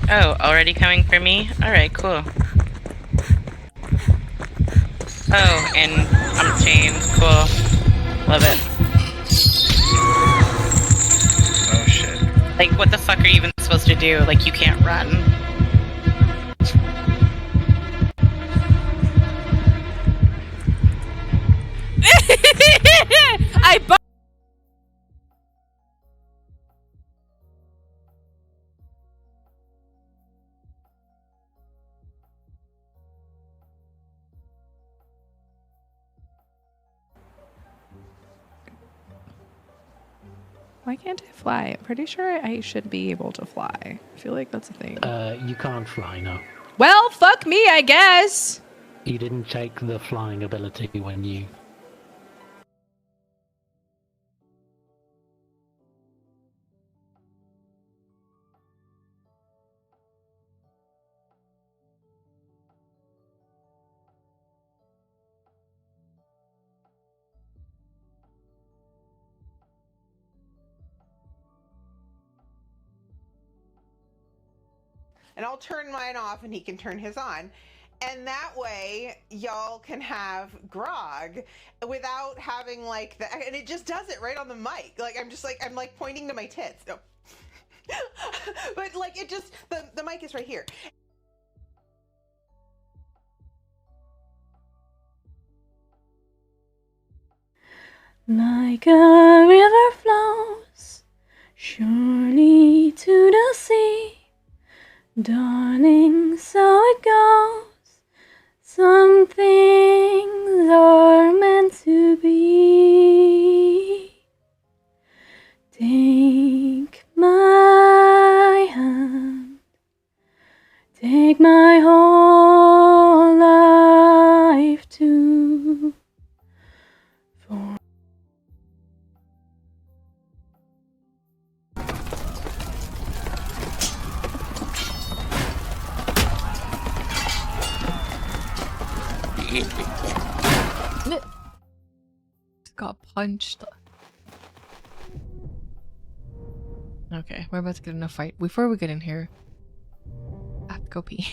Oh, already coming for me? Alright, cool. Oh, and I'm chained. Cool. Love it. Oh shit. Like, what the fuck are you even supposed to do? Like, you can't run. Why can't I fly? I'm pretty sure I should be able to fly. I feel like that's a thing. You can't fly, no. Well, fuck me, I guess! You didn't take the flying ability when you... and I'll turn mine off and he can turn his on. And that way, y'all can have grog without having like the, and it just does it right on the mic. Like I'm like pointing to my tits. No. But like it just, the mic is right here. Like a river flows surely to the sea, darling, so it goes. Some things are meant to be. Take my hand, take my whole life too. For got punched. Okay, we're about to get in a fight. Before we get in here, I have to go pee.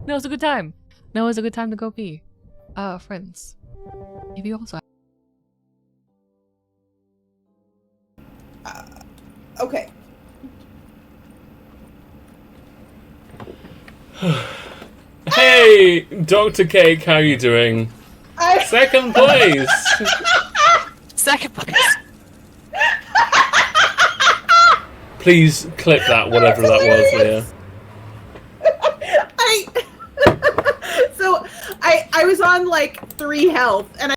No, it's a good time. No, it's a good time to go pee. Friends, if you also Okay. Hey, Dr. Cake, how you doing? Second place! Second place! Please clip that, whatever that was, Leah. So I was on like 3 health and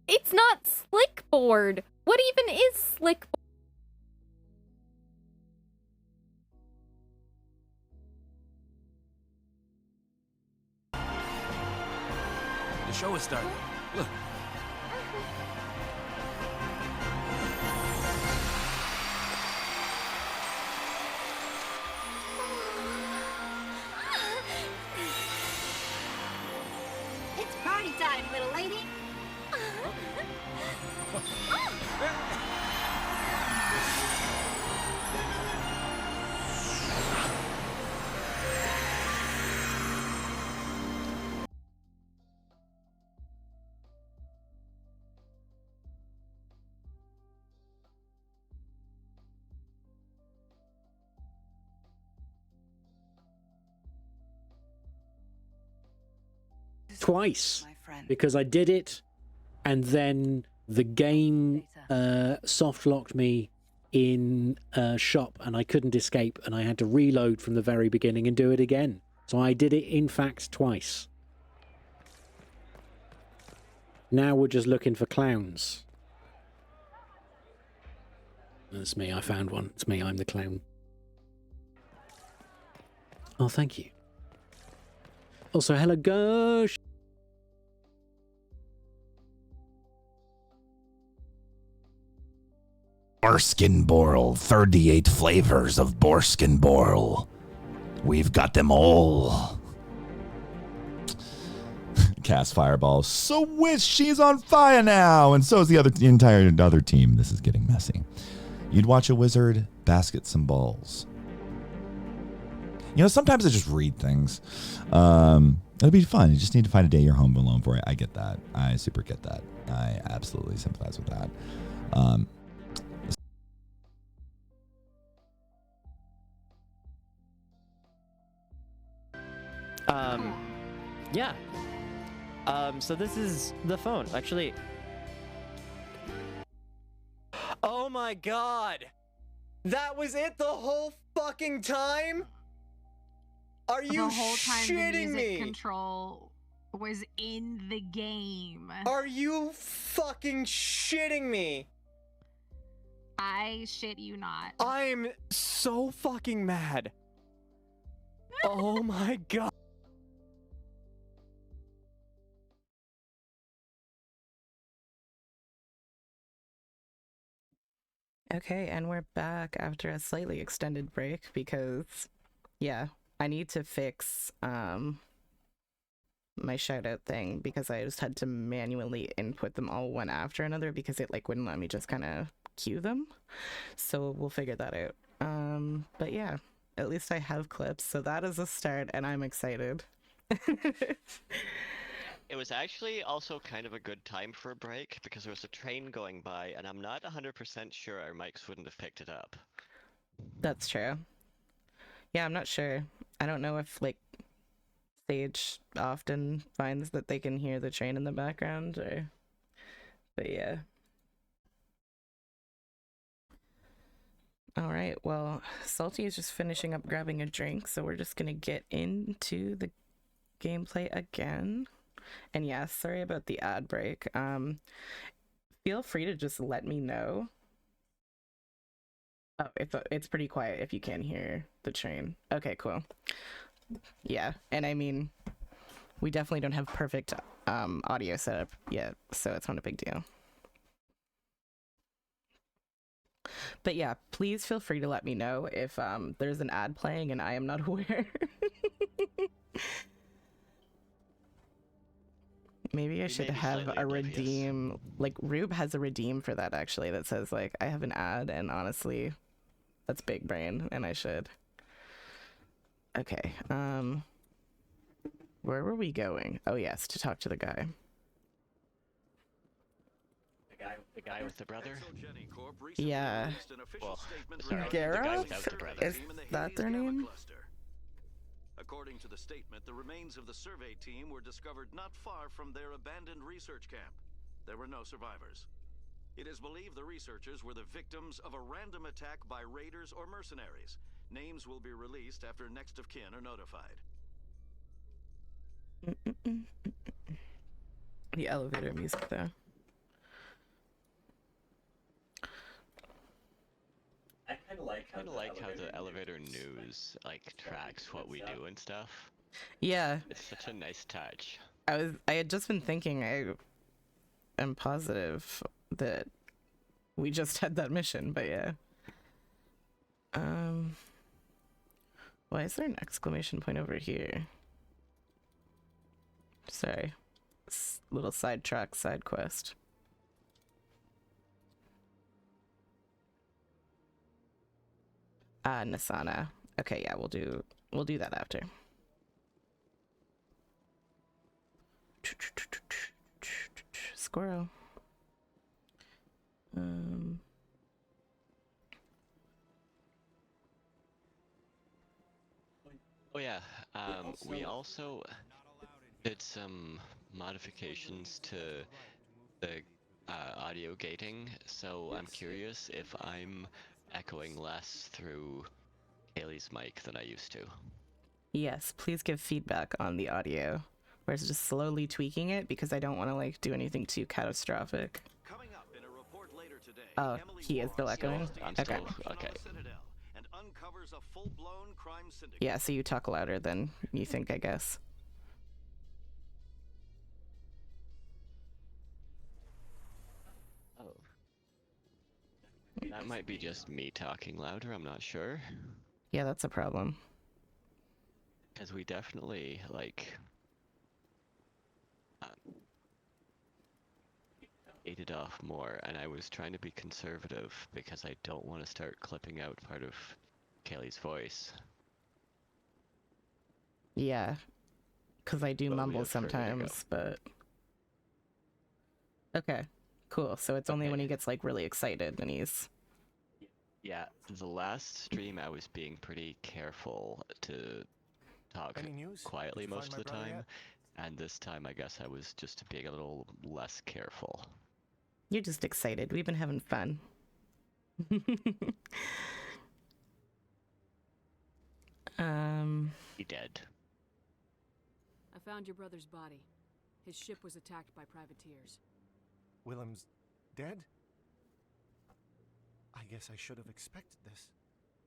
It's not Slickboard. What even is Slickboard? The show is starting. Look. It's party time, little lady. Twice, because I did it, and then the game soft locked me in a shop, and I couldn't escape, and I had to reload from the very beginning and do it again. So I did it, in fact, twice. Now we're just looking for clowns. That's me, I found one. It's me, I'm the clown. Oh, thank you. Also, hello, Gersh. Borskin Boral, 38 flavors of Borskin Boral. We've got them all. Cast fireball. So whiz, she's on fire now, and so is the entire other team. This is getting messy. You'd watch a wizard basket some balls. You know, sometimes I just read things. It'll be fun. You just need to find a day you're home alone for it. I get that. I super get that. I absolutely sympathize with that. Yeah. So this is the phone, actually. Oh my god! That was it the whole fucking time? Are you the whole time shitting the music me? control was in the game. Are you fucking shitting me? I shit you not. I'm so fucking mad. Oh my god. Okay, and we're back after a slightly extended break because, yeah, I need to fix my shoutout thing because I just had to manually input them all one after another because it like wouldn't let me just kind of queue them. So we'll figure that out. But yeah, at least I have clips, so that is a start, and I'm excited. It was actually also kind of a good time for a break because there was a train going by, and I'm not 100% sure our mics wouldn't have picked it up. That's true. Yeah, I'm not sure. I don't know if like Sage often finds that they can hear the train in the background, or but yeah. All right, well, Salty is just finishing up grabbing a drink, so we're just gonna get into the gameplay again. And yeah, sorry about the ad break. Feel free to just let me know. Oh, it's pretty quiet if you can't hear the train. Okay, cool. Yeah, and I mean, we definitely don't have perfect audio setup yet, so it's not a big deal. But yeah, please feel free to let me know if there's an ad playing and I am not aware. Maybe I should have a redeem. Like Rube has a redeem for that actually that says like I have an ad, and honestly, that's big brain, and I should. Okay. Where were we going? Oh yes, to talk to the guy. The guy with the brother? Yeah. Well, sorry, Gareth? the guy without the brother. Is that their name? According to the statement, the remains of the survey team were discovered not far from their abandoned research camp. There were no survivors. It is believed the researchers were the victims of a random attack by raiders or mercenaries. Names will be released after next of kin are notified. The elevator music though. I kind of like how the elevator news like tracks what we do and stuff. Yeah. It's such a nice touch. I had just been thinking I am positive that we just had that mission, but yeah. Why is there an exclamation point over here? Sorry. Little sidetrack side quest. Nasana. Okay, yeah, we'll do that after. Squirrel. Oh yeah, we also did some modifications to the audio gating, so I'm curious if I'm echoing less through Kaylee's mic than I used to. Yes, please give feedback on the audio. We're just slowly tweaking it because I don't want to like do anything too catastrophic. Coming up in a report later today, Oh, he is still echoing? Okay. Okay. And uncovers a full-blown crime syndicate. Yeah, so you talk louder than you think, I guess. Oh. That might be just me talking louder, I'm not sure. Yeah, that's a problem. Because we definitely, like, ate it off more, and I was trying to be conservative because I don't want to start clipping out part of Kaylee's voice. Yeah, because I do mumble sometimes, but... Okay, cool. So it's only when he gets, like, really excited and he's... Yeah, the last stream I was being pretty careful to talk quietly most of the time, and this time I guess I was just being a little less careful. You're just excited. We've been having fun. He dead. I found your brother's body. His ship was attacked by privateers. Willem's dead? I guess I should have expected this.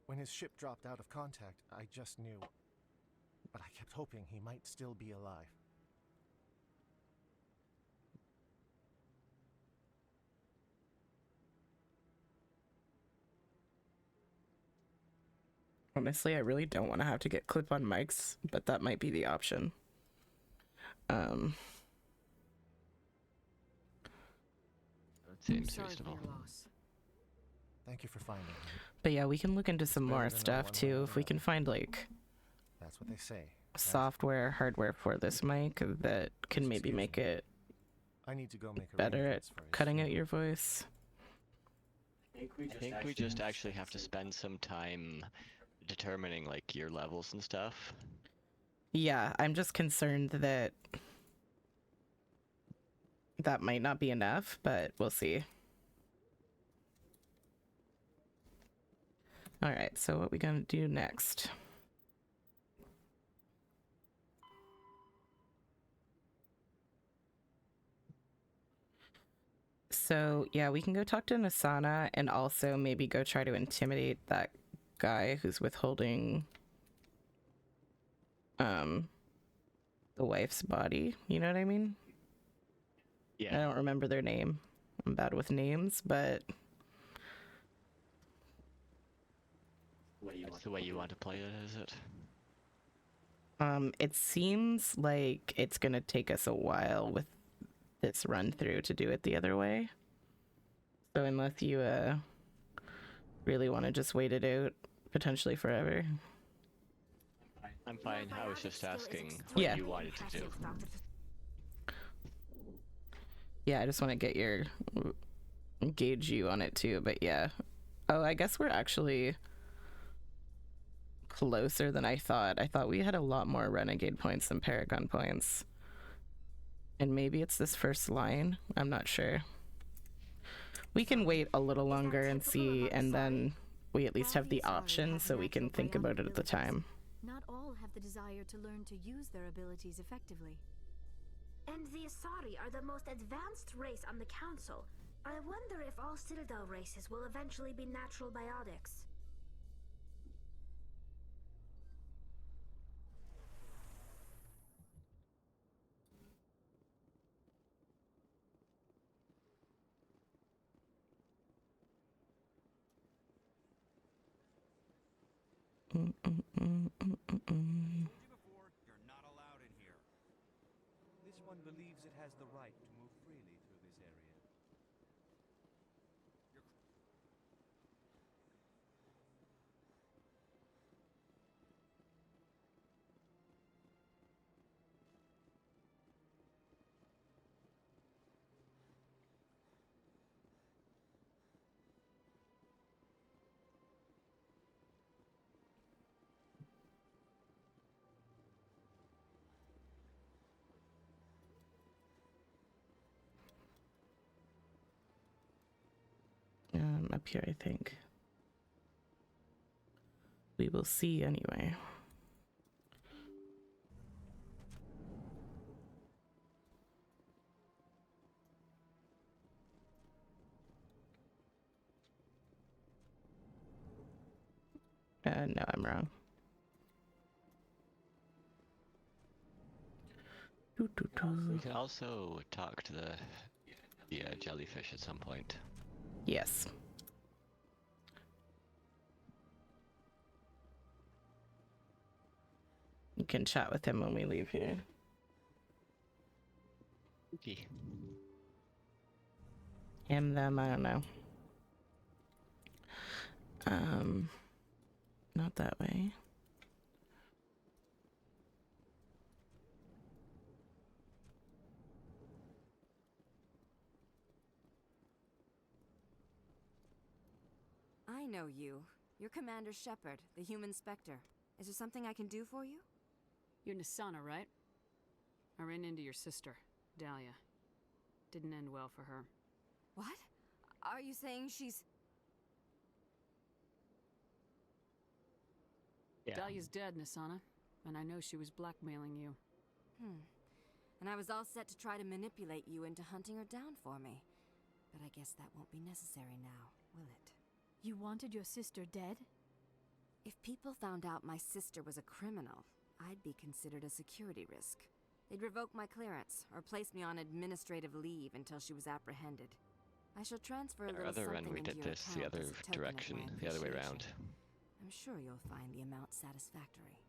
When his ship dropped out of contact, I just knew. But I kept hoping he might still be alive. Honestly, I really don't want to have to get clip-on mics, but that might be the option. That seems reasonable. Thank you for finding me. But yeah, we can look into some more stuff too. If we can find like That's what they say. software, hardware for this mic that can maybe make it I need to go make better at cutting out your voice. I think we just actually have to spend some time determining like your levels and stuff. Yeah, I'm just concerned that that might not be enough, but we'll see. All right, so what we gonna do next? So yeah, we can go talk to Nasana and also maybe go try to intimidate that guy who's withholding the wife's body. You know what I mean? Yeah. I don't remember their name. I'm bad with names, but That's the way you want to play it, is it? it seems like it's gonna take us a while with this run through to do it the other way. So unless you really want to just wait it out potentially forever. I'm fine. I was just asking what you wanted to do. Yeah, I just want to get your gauge you on it too, but yeah. Oh, I guess we're actually closer than I thought. I thought we had a lot more renegade points than paragon points. And maybe it's this first line. I'm not sure. We can wait a little longer and see, and then we at least have the option so we can think about it at the time. Not all have the desire to learn to use their abilities effectively. And the Asari are the most advanced race on the Council. I wonder if all Citadel races will eventually be natural biotics. You're not allowed in here. This one believes it has the right to move freely through this area. Up here, I think. We will see anyway. No, I'm wrong. We can also talk to the jellyfish at some point. Yes. You can chat with him when we leave here. Okay. Him, them, I don't know. Not that way. I know you. You're Commander Shepard, the human Spectre. Is there something I can do for you? You're Nasana, right? I ran into your sister, Dahlia. Didn't end well for her. What? Are you saying she's... Yeah. Dahlia's dead, Nasana, and I know she was blackmailing you. And I was all set to try to manipulate you into hunting her down for me. But I guess that won't be necessary now, will it? You wanted your sister dead? If people found out my sister was a criminal, I'd be considered a security risk. They'd revoke my clearance, or place me on administrative leave until she was apprehended. I shall transfer a Our little other run something we into did your this the account other as a token of direction, my the other way appreciation. around. I'm sure you'll find the amount satisfactory.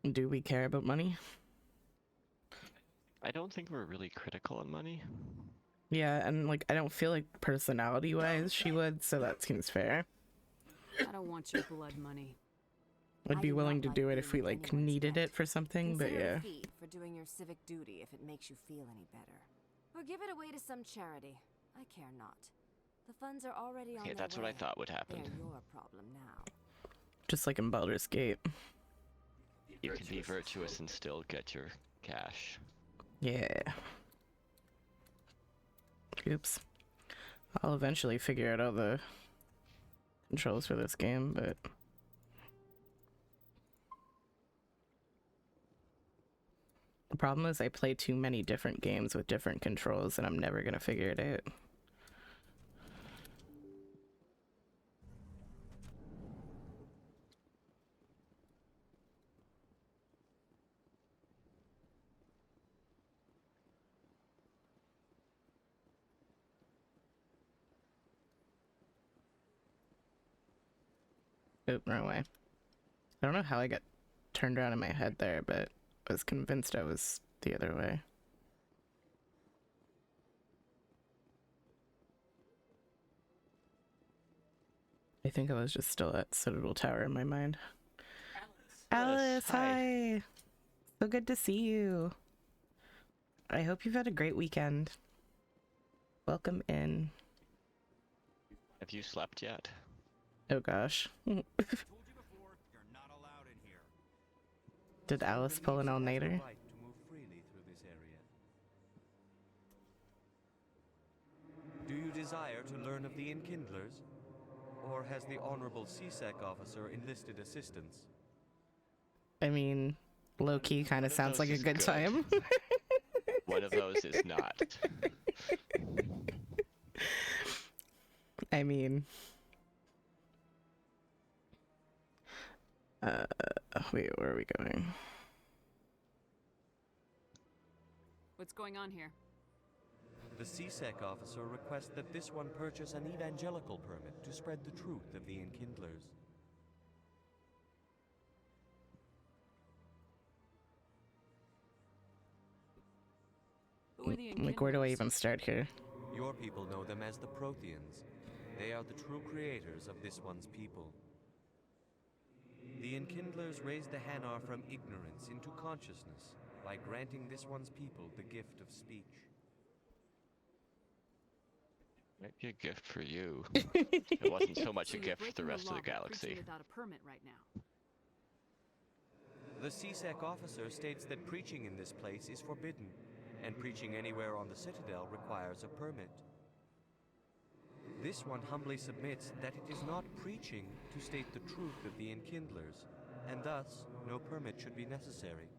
Do we care about money? I don't think we're really critical on money. Yeah, and like I don't feel like personality-wise she would, so that seems fair. I don't want your blood money. I'd be willing to do it if we like needed it for something, but Consider yeah. a fee for doing your civic duty if it makes you feel any better. Or give it away to some charity. I care not. The funds are already on Okay, their that's what I way. thought would happen. They're your problem now. Just like in Baldur's Gate. You can be virtuous and still get your cash. Yeah. Oops. I'll eventually figure out all the controls for this game, but the problem is I play too many different games with different controls and I'm never gonna figure it out. Oop, wrong way. I don't know how I got turned around in my head there, but I was convinced I was the other way. I think I was just still at Citadel Tower in my mind. Alice, hi! So good to see you. I hope you've had a great weekend. Welcome in. Have you slept yet? Oh gosh. Did Alice pull an all-nighter? Right to move freely through this area. Do you desire to learn of the Enkindlers? Or has the Honorable CSEC officer enlisted assistance? I mean, low-key kind of sounds like a good time. One of those is not. I mean... wait, where are we going? What's going on here? The CSEC officer requests that this one purchase an evangelical permit to spread the truth of the Enkindlers. Who are the Like, where do I Enkindlers? even start here? Your people know them as the Protheans. They are the true creators of this one's people. The Enkindlers raised the Hanar from ignorance into consciousness by granting this one's people the gift of speech. Might be a gift for you. It wasn't so much So a you're gift for the breaking rest of law the by galaxy. preaching without a permit right now. The CSEC officer states that preaching in this place is forbidden, and preaching anywhere on the Citadel requires a permit. This one humbly submits that it is not preaching to state the truth of the Enkindlers, and thus no permit should be necessary.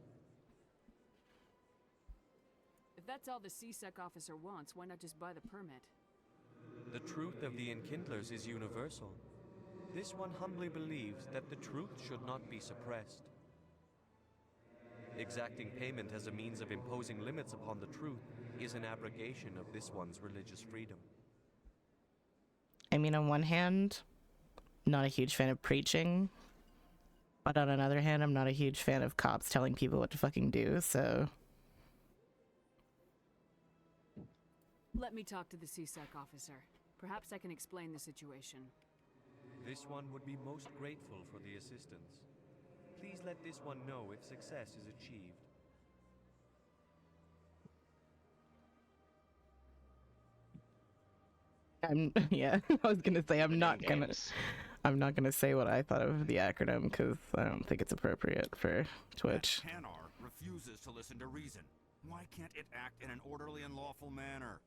If that's all the CSEC officer wants, why not just buy the permit? The truth of the Enkindlers is universal. This one humbly believes that the truth should not be suppressed. Exacting payment as a means of imposing limits upon the truth is an abrogation of this one's religious freedom. I mean, on one hand, not a huge fan of preaching, but on another hand, I'm not a huge fan of cops telling people what to fucking do, so... Let me talk to the CSEC officer. Perhaps I can explain the situation. This one would be most grateful for the assistance. Please let this one know if success is achieved. Yeah, I was gonna say I'm not gonna say what I thought of the acronym because I don't think it's appropriate for Twitch. Hanar refuses to listen to reason. Why can't it act in an orderly and lawful manner?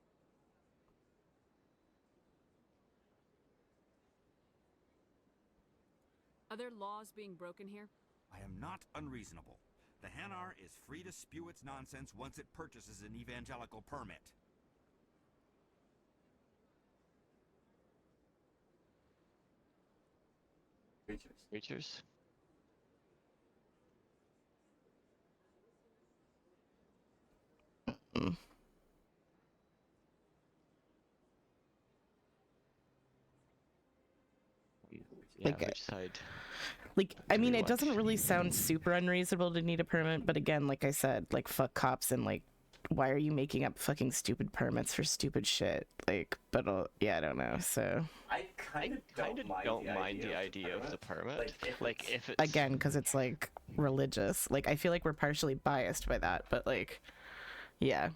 Are there laws being broken here? I am not unreasonable. The Hanar is free to spew its nonsense once it purchases an evangelical permit. Creatures? Yeah, Like, which side? Like, I mean, we it doesn't really sound super unreasonable to need a permit, but again, like I said, like, fuck cops and, like, why are you making up fucking stupid permits for stupid shit? Like, but, yeah, I don't know, so. I kind of don't mind the idea of the permit. Like, if it's... Again, because it's, like, religious. Like, I feel like we're partially biased by that, but, like, yeah.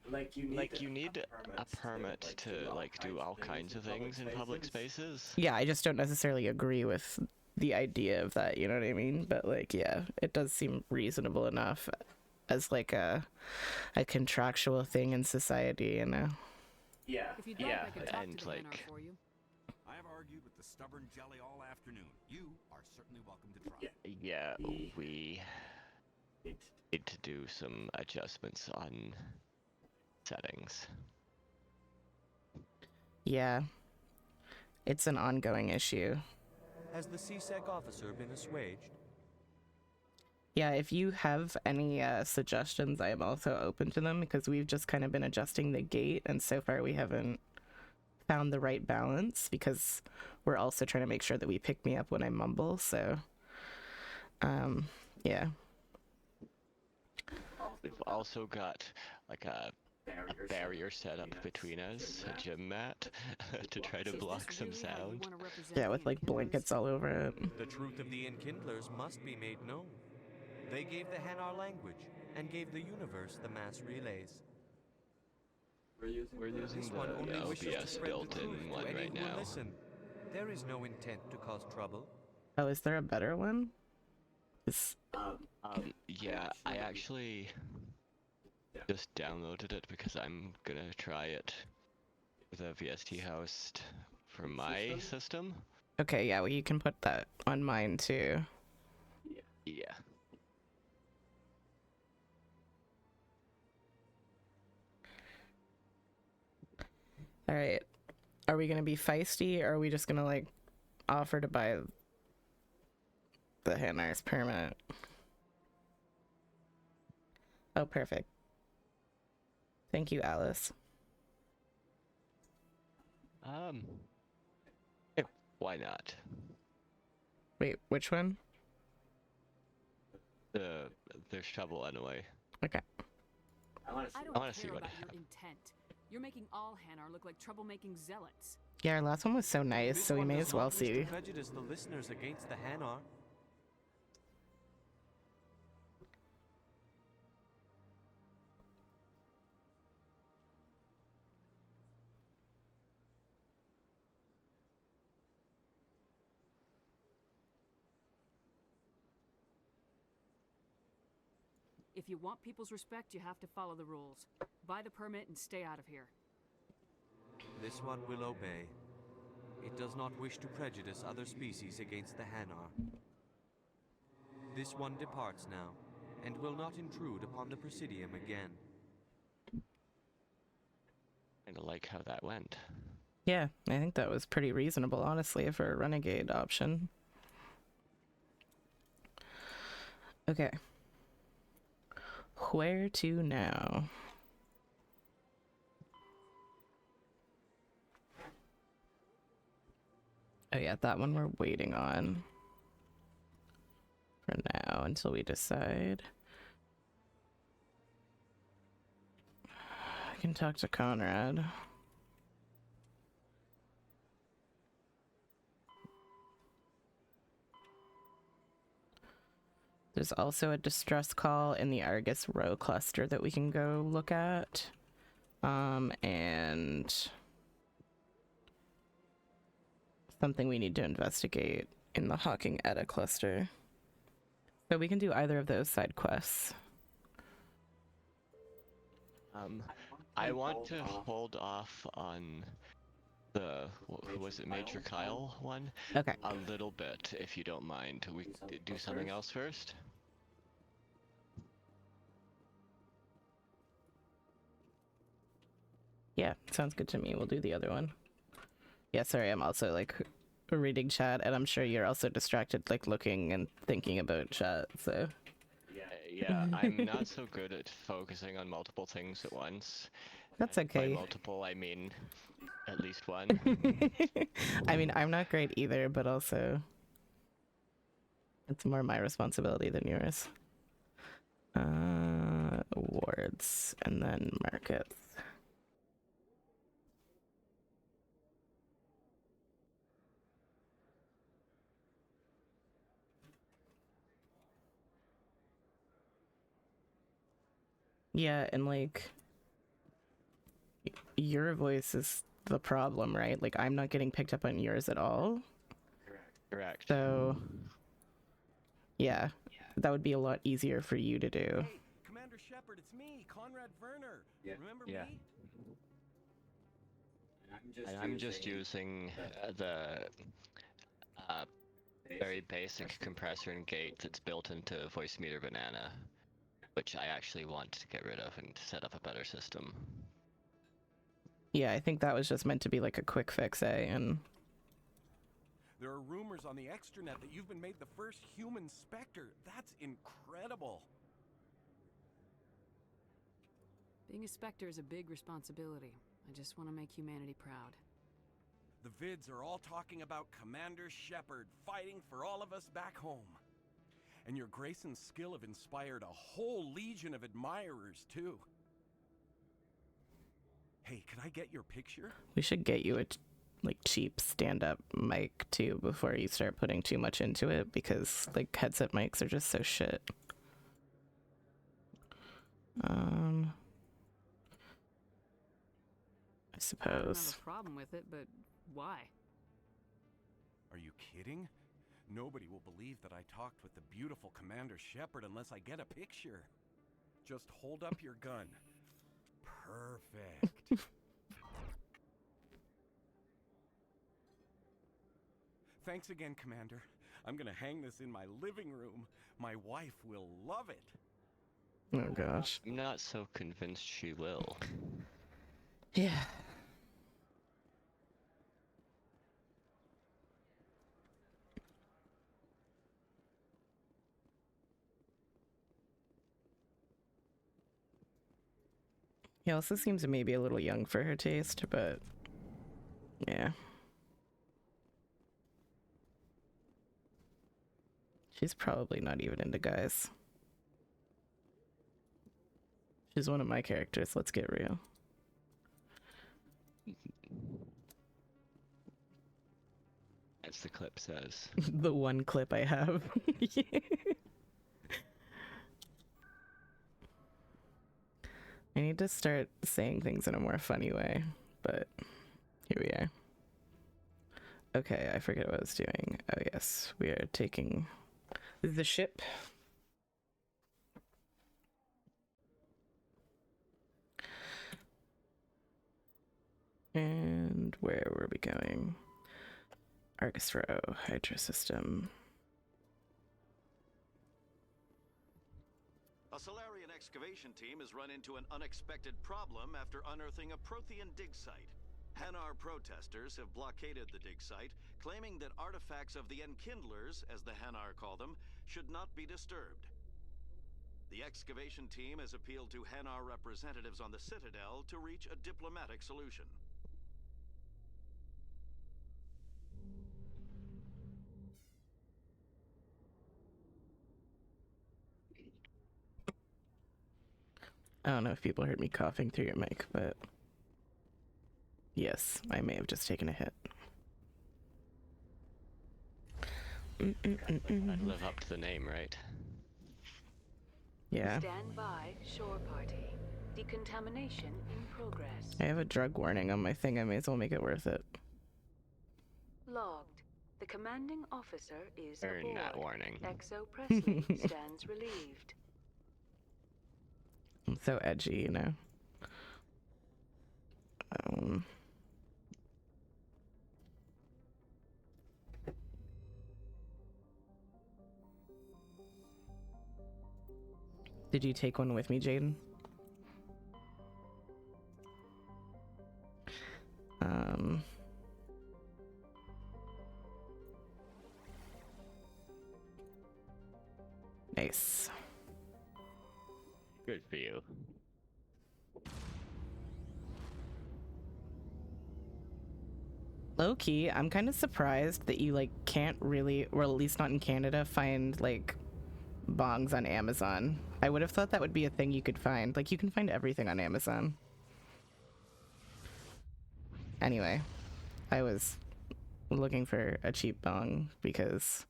Like, you need a permit to, like, do all kinds of things in public spaces. Yeah, I just don't necessarily agree with the idea of that, you know what I mean? But, like, yeah, it does seem reasonable enough as, like, a contractual thing in society, you know? Yeah, yeah, and, like... I have argued with the stubborn jelly all afternoon. You are certainly welcome to try. Yeah, we need to do some adjustments on settings. Yeah. It's an ongoing issue. Has the CSEC officer been assuaged? Yeah, if you have any suggestions, I am also open to them because we've just kind of been adjusting the gate, and so far we haven't found the right balance because we're also trying to make sure that we pick me up when I mumble, so yeah. We've also got like a barrier set up between us, a gym mat, to try to block some sound. Yeah, with like blankets all over it. The truth of the Enkindlers must be made known. They gave the Hanar language and gave the universe the mass relays. We're using This one only the wishes to OBS spread the built-in truth to one any right who will now. listen. There is no intent to cause trouble. Oh, is there a better one? Yeah, I actually just downloaded it because I'm gonna try it with a VST host for my system. Okay, yeah, well, you can put that on mine too. Yeah. All right. Are we gonna be feisty, or are we just gonna like offer to buy the Hanar's permit? Oh, perfect. Thank you, Alice. Why not? Wait, which one? There's trouble anyway. Okay. I I want don't to see care what about your happens. intent. You're making all Hanar look like troublemaking zealots. Yeah, our last one was so nice, This so we one may does as well not wish to see. prejudice the listeners against the Hanar. If you want people's respect, you have to follow the rules. Buy the permit and stay out of here. This one will obey. It does not wish to prejudice other species against the Hanar. This one departs now, and will not intrude upon the Presidium again. Kinda like how that went. Yeah, I think that was pretty reasonable, honestly, for a renegade option. Okay. Where to now? Oh yeah, that one we're waiting on for now until we decide. I can talk to Conrad. There's also a distress call in the Argus Row cluster that we can go look at. And something we need to investigate in the Hawking Edda cluster. So we can do either of those side quests. I want to hold off on the, was it Major Kyle one? Okay. A little bit, if you don't mind. We do something else first? Yeah, sounds good to me. We'll do the other one. Yeah, sorry, I'm also like reading chat, and I'm sure you're also distracted, like looking and thinking about chat, so. Yeah, I'm not so good at focusing on multiple things at once. That's By okay. multiple, I mean at least one. I mean, I'm not great either, but also it's more my responsibility than yours. Awards and then markets. Yeah, and like your voice is the problem, right? Like I'm not getting picked up on yours at all. Correct. So yeah, that would be a lot easier for you to do. Hey, Commander Shepard, it's me, Conrad Werner. Yeah. Remember Yeah. me? And I'm just using the very basic compressor and gate that's built into Voicemeeter Banana, which I actually want to get rid of and set up a better system. Yeah, I think that was just meant to be like a quick fix, and There are rumors on the extranet that you've been made the first human Spectre. That's incredible. Being a Spectre is a big responsibility. I just want to make humanity proud. The vids are all talking about Commander Shepard fighting for all of us back home. And your grace and skill have inspired a whole legion of admirers, too. Hey, can I get your picture? we should get you a like cheap stand-up mic too before you start putting too much into it, because like headset mics are just so shit. I I don't suppose. have a problem with it, but why? Are you kidding? Nobody will believe that I talked with the beautiful Commander Shepard unless I get a picture. Just hold up your gun. Perfect. Thanks again, Commander. I'm gonna hang this in my living room. My wife will love it. Oh gosh. I'm not so convinced she will. Yeah. He also seems maybe a little young for her taste, but yeah. She's probably not even into guys. She's one of my characters, let's get real. As the clip says. The one clip I have. I need to start saying things in a more funny way, but here we are. Okay, I forget what I was doing. Oh yes, we are taking the ship. And where were we going? Argus Row, Hydra System. A Solarian excavation team has run into an unexpected problem after unearthing a Prothean dig site. Hanar protesters have blockaded the dig site, claiming that artifacts of the Enkindlers, as the Hanar call them, should not be disturbed. The excavation team has appealed to Hanar representatives on the Citadel to reach a diplomatic solution. I don't know if people heard me coughing through your mic, but yes, I may have just taken a hit. I'd live up to the name, right? Yeah. Stand by, shore party. Decontamination in progress. I have a drug warning on my thing, I may as well make it worth it. Logged. The commanding officer is Earn aboard. that warning. Exo Presley stands relieved. I'm so edgy, you know. Did you take one with me, Jaden? Nice. Good for you. low-key, I'm kind of surprised that you, like, can't really, or at least not in Canada, find, like, bongs on Amazon. I would have thought that would be a thing you could find. Like, you can find everything on Amazon. Anyway, I was looking for a cheap bong because...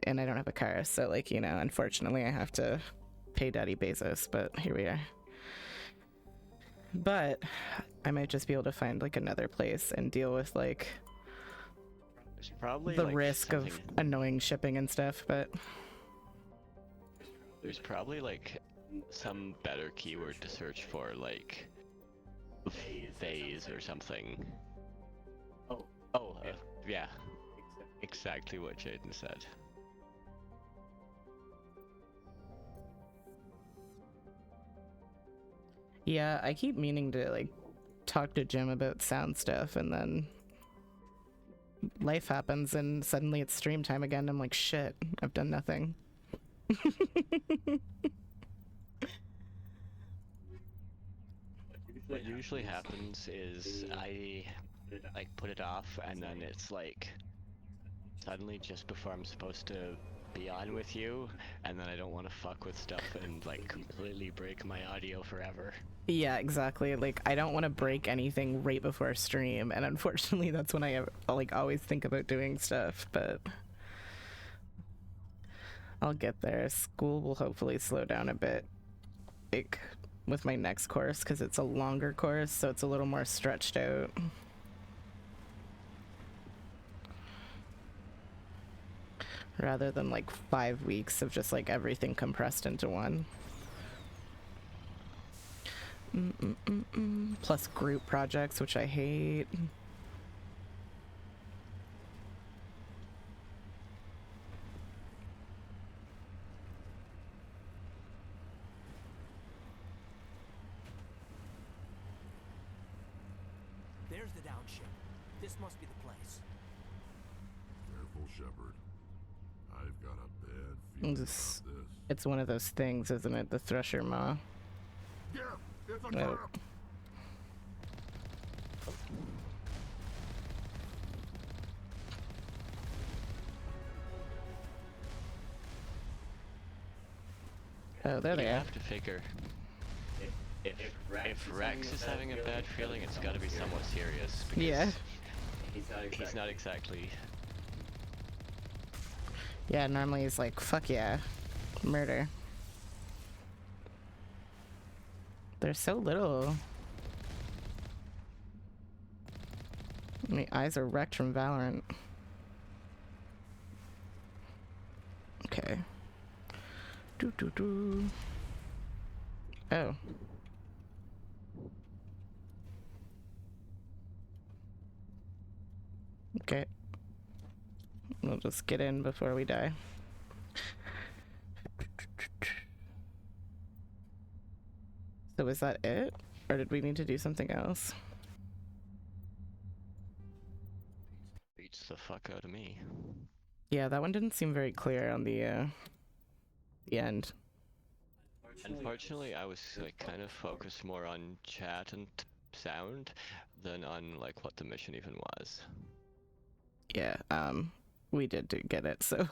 And I don't have a car, so, like, you know, unfortunately I have to pay Daddy Bezos, but here we are. But I might just be able to find, like, another place and deal with, like, There's probably the like risk of annoying shipping and stuff, but... There's probably, like, some better keyword to search for, like, phase or something. Yeah. Exactly what Jaden said. Yeah, I keep meaning to, like, talk to Jim about sound stuff, and then life happens, and suddenly it's stream time again. I'm like, shit, I've done nothing. What usually happens is I, like, put it off, and then it's, like, suddenly just before I'm supposed to be on with you, and then I don't want to fuck with stuff and, like, completely break my audio forever. Yeah, exactly. Like, I don't want to break anything right before stream, and unfortunately that's when I, like, always think about doing stuff, but I'll get there. School will hopefully slow down a bit, like, with my next course, because it's a longer course, so it's a little more stretched out. Rather than, like, 5 weeks of just, like, everything compressed into one. Plus group projects, which I hate. There's the downship. This must be the place. Careful, Shepard. I've got a bad feeling about this. It's one of those things, isn't it? The Thresher Maw. Yeah, it's a trap. Oh, there they You are. have to figure. If Rex is having a bad feeling, it's got to be somewhat serious. Because Yeah. He's not exactly. Yeah, normally he's like, fuck yeah, murder. They're so little. My eyes are wrecked from Valorant. Okay. Doo. Oh. Okay. We'll just get in before we die. So is that it? Or did we need to do something else? Beats the fuck out of me. Yeah, that one didn't seem very clear on the end. Unfortunately, I was, like, kind of focused more on chat and sound than on, like, what the mission even was. Yeah, we did get it, so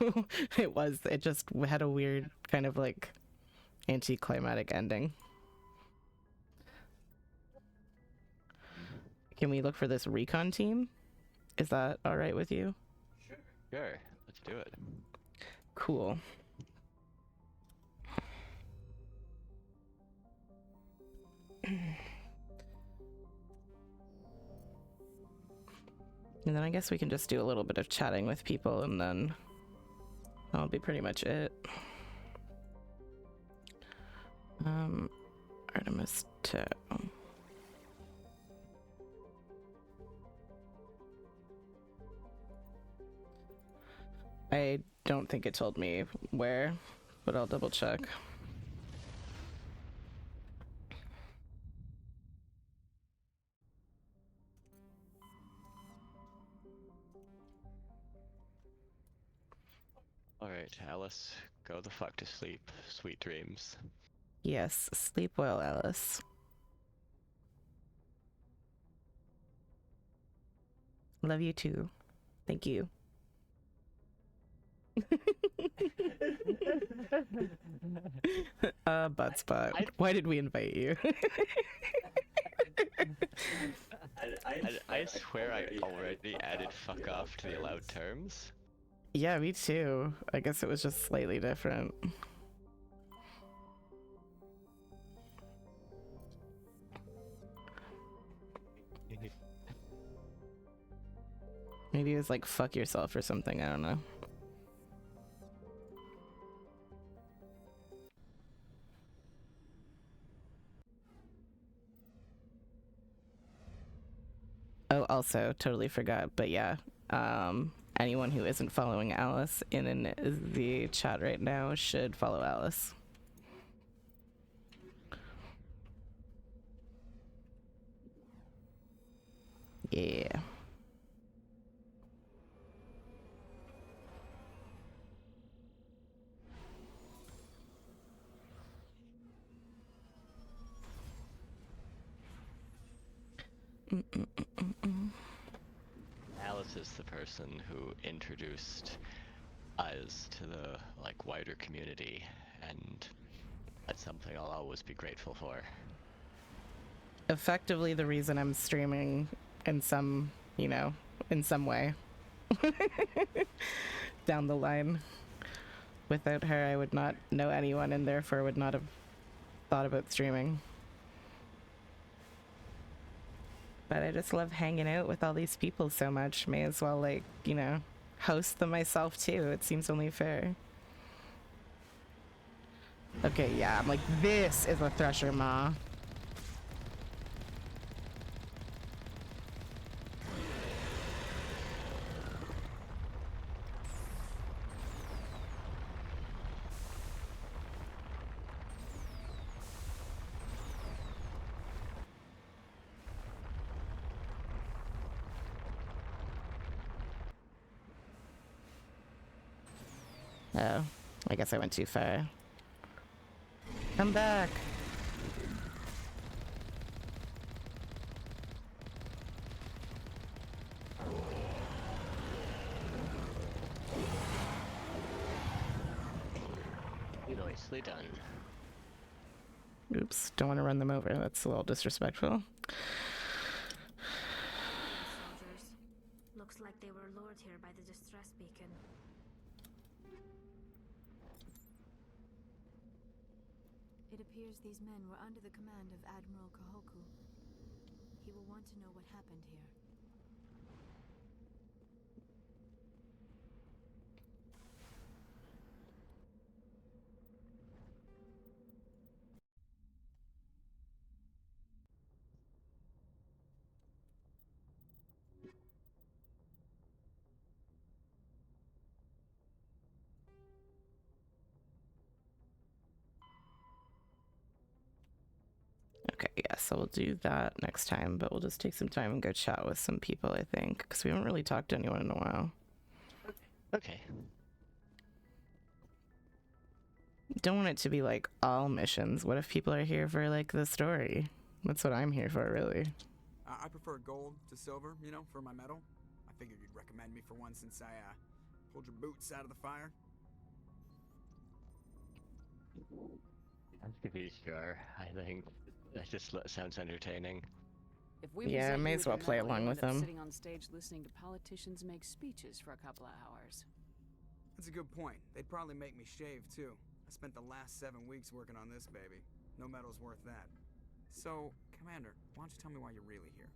it just had a weird kind of, like, anticlimactic ending. Can we look for this recon team? Is that alright with you? Sure, let's do it. Cool. And then I guess we can just do a little bit of chatting with people, and then that'll be pretty much it. Artemis 2. I don't think it told me where, but I'll double check. Alright, Alice, go the fuck to sleep. Sweet dreams. Yes, sleep well, Alice. Love you too. Thank you. Butt spot. Why did we invite you? I swear I already added fuck off to the allowed terms. Yeah, me too. I guess it was just slightly different. Maybe it was like fuck yourself or something, I don't know. Oh, also, totally forgot, but yeah, anyone who isn't following Alice in the chat right now should follow Alice. Yeah. Alice is the person who introduced us to the wider community, and that's something I'll always be grateful for. Effectively the reason I'm streaming in some, in some way. Down the line. Without her, I would not know anyone and therefore would not have thought about streaming. But I just love hanging out with all these people so much. May as well, host them myself too. It seems only fair. Okay, yeah, I'm like, this is a Thresher Maw. Oh, I guess I went too far. Come back. Nicely done. Oops, don't want to run them over. That's a little disrespectful. Soldiers. Looks like they were lured here by the distress beacon. It appears these men were under the command of Admiral Kahoku. He will want to know what happened here. Okay, yeah, so we'll do that next time, but we'll just take some time and go chat with some people, I think, because we haven't really talked to anyone in a while. Okay. Don't want it to be like all missions. What if people are here for the story? That's what I'm here for, really. I prefer gold to silver, for my medal. I figured you'd recommend me for one since I pulled your boots out of the fire. To be sure, I think that just sounds entertaining. If we Yeah, I may as well play along with them. Sitting on stage listening to politicians make speeches for a couple of hours. That's a good point. They'd probably make me shave too. I spent the last 7 weeks working on this baby. No medal's worth that. So, Commander, why don't you tell me why you're really here?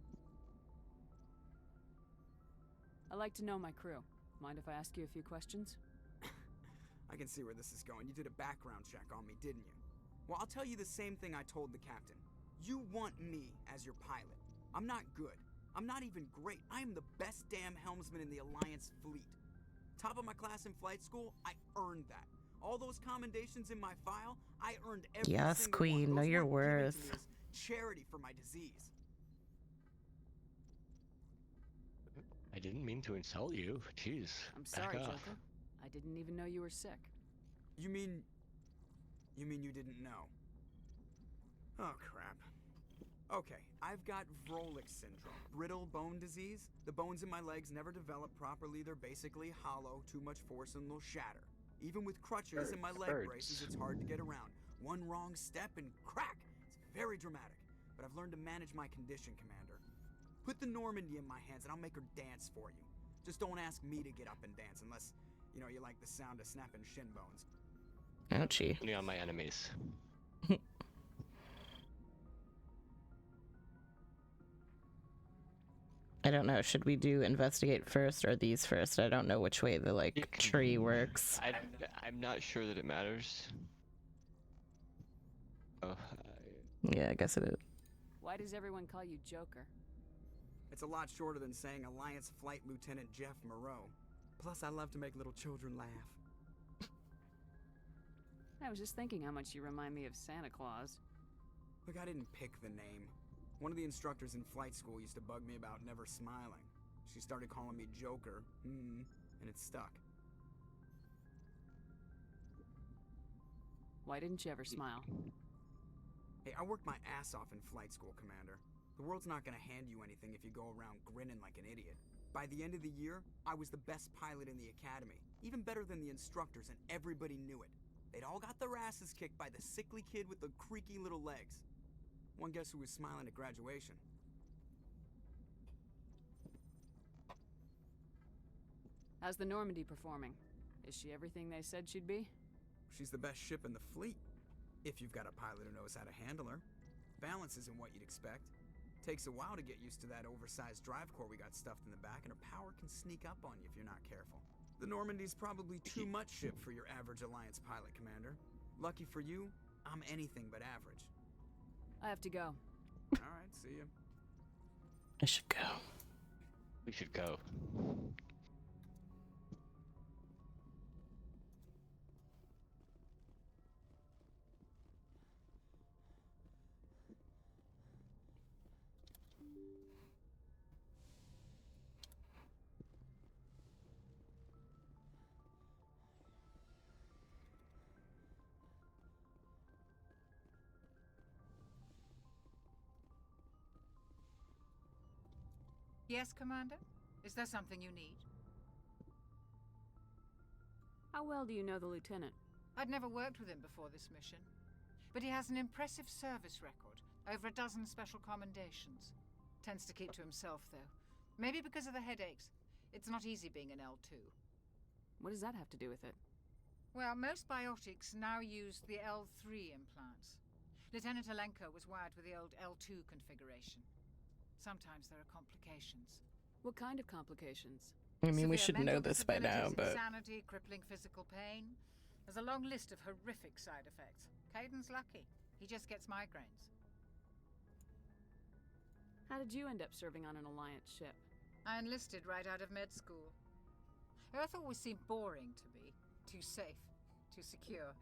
I like to know my crew. Mind if I ask you a few questions? I can see where this is going. You did a background check on me, didn't you? Well, I'll tell you the same thing I told the captain. You want me as your pilot. I'm not good. I'm not even great. I am the best damn helmsman in the Alliance fleet. Top of my class in flight school, I earned that. All those commendations in my file, I earned every Yes, single Queen, one. know Those your weren't given to worth. me as charity for my disease. I didn't mean to insult you. Jeez. I'm back sorry, off. Joker. I didn't even know you were sick. You mean you didn't know? Oh, crap. Okay, I've got Vrolik syndrome, brittle bone disease. The bones in my legs never develop properly. They're basically hollow, too much force and they'll shatter. Even with crutches and my leg braces, it's hard to get around. One wrong step and crack! It's very dramatic, but I've learned to manage my condition, Commander. Put the Normandy in my hands and I'll make her dance for you. Just don't ask me to get up and dance unless, you know, you like the sound of snapping shin bones. Ouchie. Only on my enemies. I don't know. Should we do investigate first or these first? I don't know which way the tree works. I'm not sure that it matters. Oh. Yeah, I guess it is. Why does everyone call you Joker? It's a lot shorter than saying Alliance Flight Lieutenant Jeff Moreau. Plus, I love to make little children laugh. I was just thinking how much you remind me of Santa Claus. Look, I didn't pick the name. One of the instructors in flight school used to bug me about never smiling. She started calling me Joker, and it stuck. Why didn't you ever smile? Hey, I worked my ass off in flight school, Commander. The world's not gonna hand you anything if you go around grinning like an idiot. By the end of the year, I was the best pilot in the academy, even better than the instructors, and everybody knew it. They'd all got their asses kicked by the sickly kid with the creaky little legs. One guess who was smiling at graduation? How's the Normandy performing? Is she everything they said she'd be? She's the best ship in the fleet, if you've got a pilot who knows how to handle her. Balance isn't what you'd expect. Takes a while to get used to that oversized drive core we got stuffed in the back, and her power can sneak up on you if you're not careful. The Normandy's probably too much ship for your average Alliance pilot, Commander. Lucky for you, I'm anything but average. I have to go. Alright, see you. I should go. We should go. Yes, Commander? Is there something you need? How well do you know the Lieutenant? I'd never worked with him before this mission. But he has an impressive service record. Over a dozen special commendations. Tends to keep to himself, though. Maybe because of the headaches. It's not easy being an L2. What does that have to do with it? Well, most biotics now use the L3 implants. Lieutenant Alenko was wired with the old L2 configuration. Sometimes there are complications. What kind of complications? I mean, we Severe should know mental this by now, disabilities, but... Insanity, crippling physical pain. There's a long list of horrific side effects. Caden's lucky. He just gets migraines. How did you end up serving on an Alliance ship? I enlisted right out of med school. Earth always seemed boring to me. Too safe, too secure.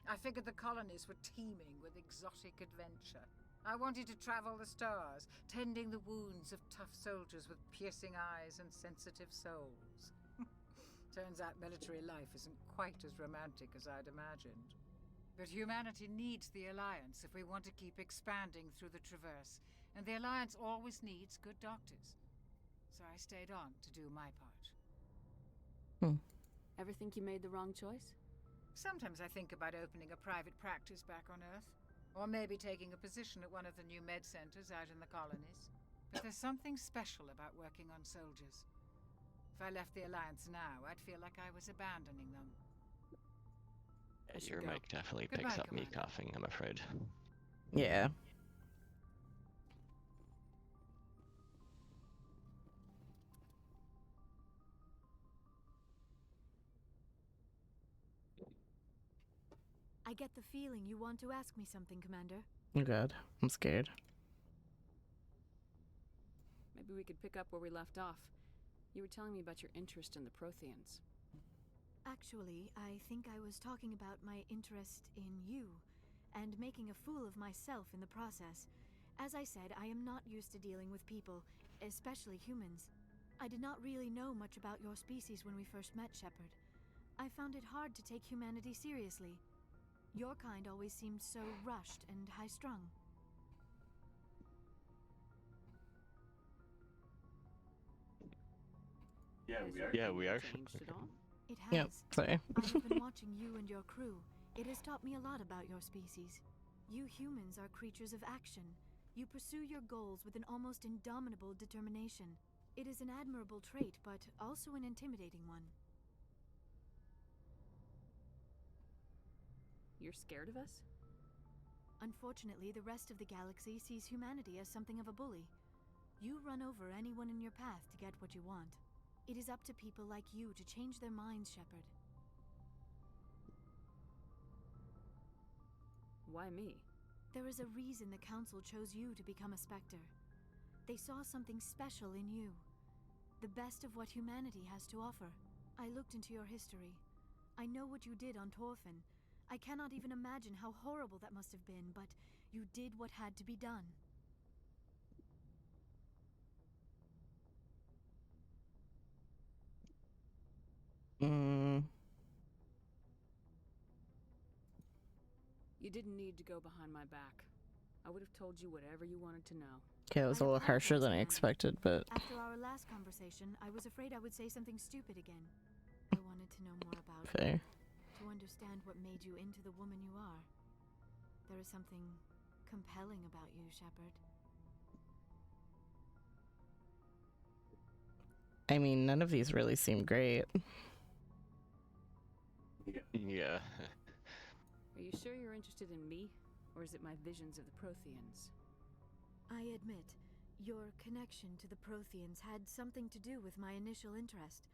I figured the colonies were teeming with exotic adventure. I wanted to travel the stars, tending the wounds of tough soldiers with piercing eyes and sensitive souls. Turns out military life isn't quite as romantic as I'd imagined. But humanity needs the Alliance if we want to keep expanding through the Traverse, and the Alliance always needs good doctors. So I stayed on to do my part. Ever think you made the wrong choice? Sometimes I think about opening a private practice back on Earth. Or maybe taking a position at one of the new med centers out in the colonies. But there's something special about working on soldiers. If I left the Alliance now, I'd feel like I was abandoning them. Your mic definitely picks up me coughing, I'm afraid. Yeah. I get the feeling you want to ask me something, Commander. Oh god, I'm scared. Maybe we could pick up where we left off. You were telling me about your interest in the Protheans. Actually, I think I was talking about my interest in you, and making a fool of myself in the process. As I said, I am not used to dealing with people, especially humans. I did not really know much about your species when we first met, Shepard. I found it hard to take humanity seriously. Your kind always seemed so rushed and high-strung. Yeah, we are. It has. Yep, sorry. I have been watching you and your crew. It has taught me a lot about your species. You humans are creatures of action. You pursue your goals with an almost indomitable determination. It is an admirable trait, but also an intimidating one. You're scared of us? Unfortunately, the rest of the galaxy sees humanity as something of a bully. You run over anyone in your path to get what you want. It is up to people like you to change their minds, Shepard. Why me? There is a reason the Council chose you to become a Spectre. They saw something special in you. The best of what humanity has to offer. I looked into your history. I know what you did on Torfin. I cannot even imagine how horrible that must have been, but you did what had to be done. You didn't need to go behind my back. I would have told you whatever you wanted to know. Okay, it was a little harsher than I expected, but... After our last conversation, I was afraid I would say something stupid again. I wanted to know more about Fair. you, to understand what made you into the woman you are. There is something compelling about you, Shepard. I mean, none of these really seem great. Yeah. Are you sure you're interested in me? Or is it my visions of the Protheans? I admit, your connection to the Protheans had something to do with my initial interest,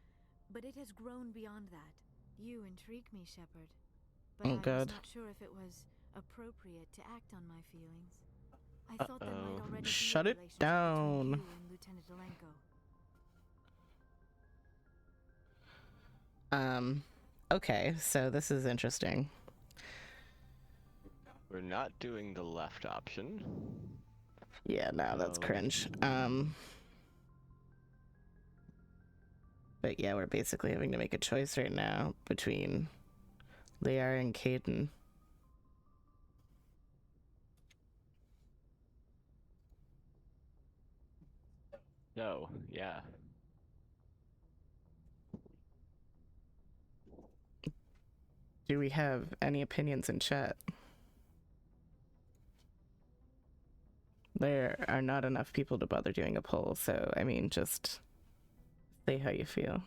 but it has grown beyond that. You intrigue me, Shepard. But I was not sure if it was appropriate to act on my feelings. I thought there might already be Shut a it relationship down. between you and Lieutenant Alenko. Okay, so this is interesting. We're not doing the left option. Yeah, no, that's cringe. But yeah, we're basically having to make a choice right now between Liara and Kaidan. No, yeah. Do we have any opinions in chat? There are not enough people to bother doing a poll, so I mean, just say how you feel.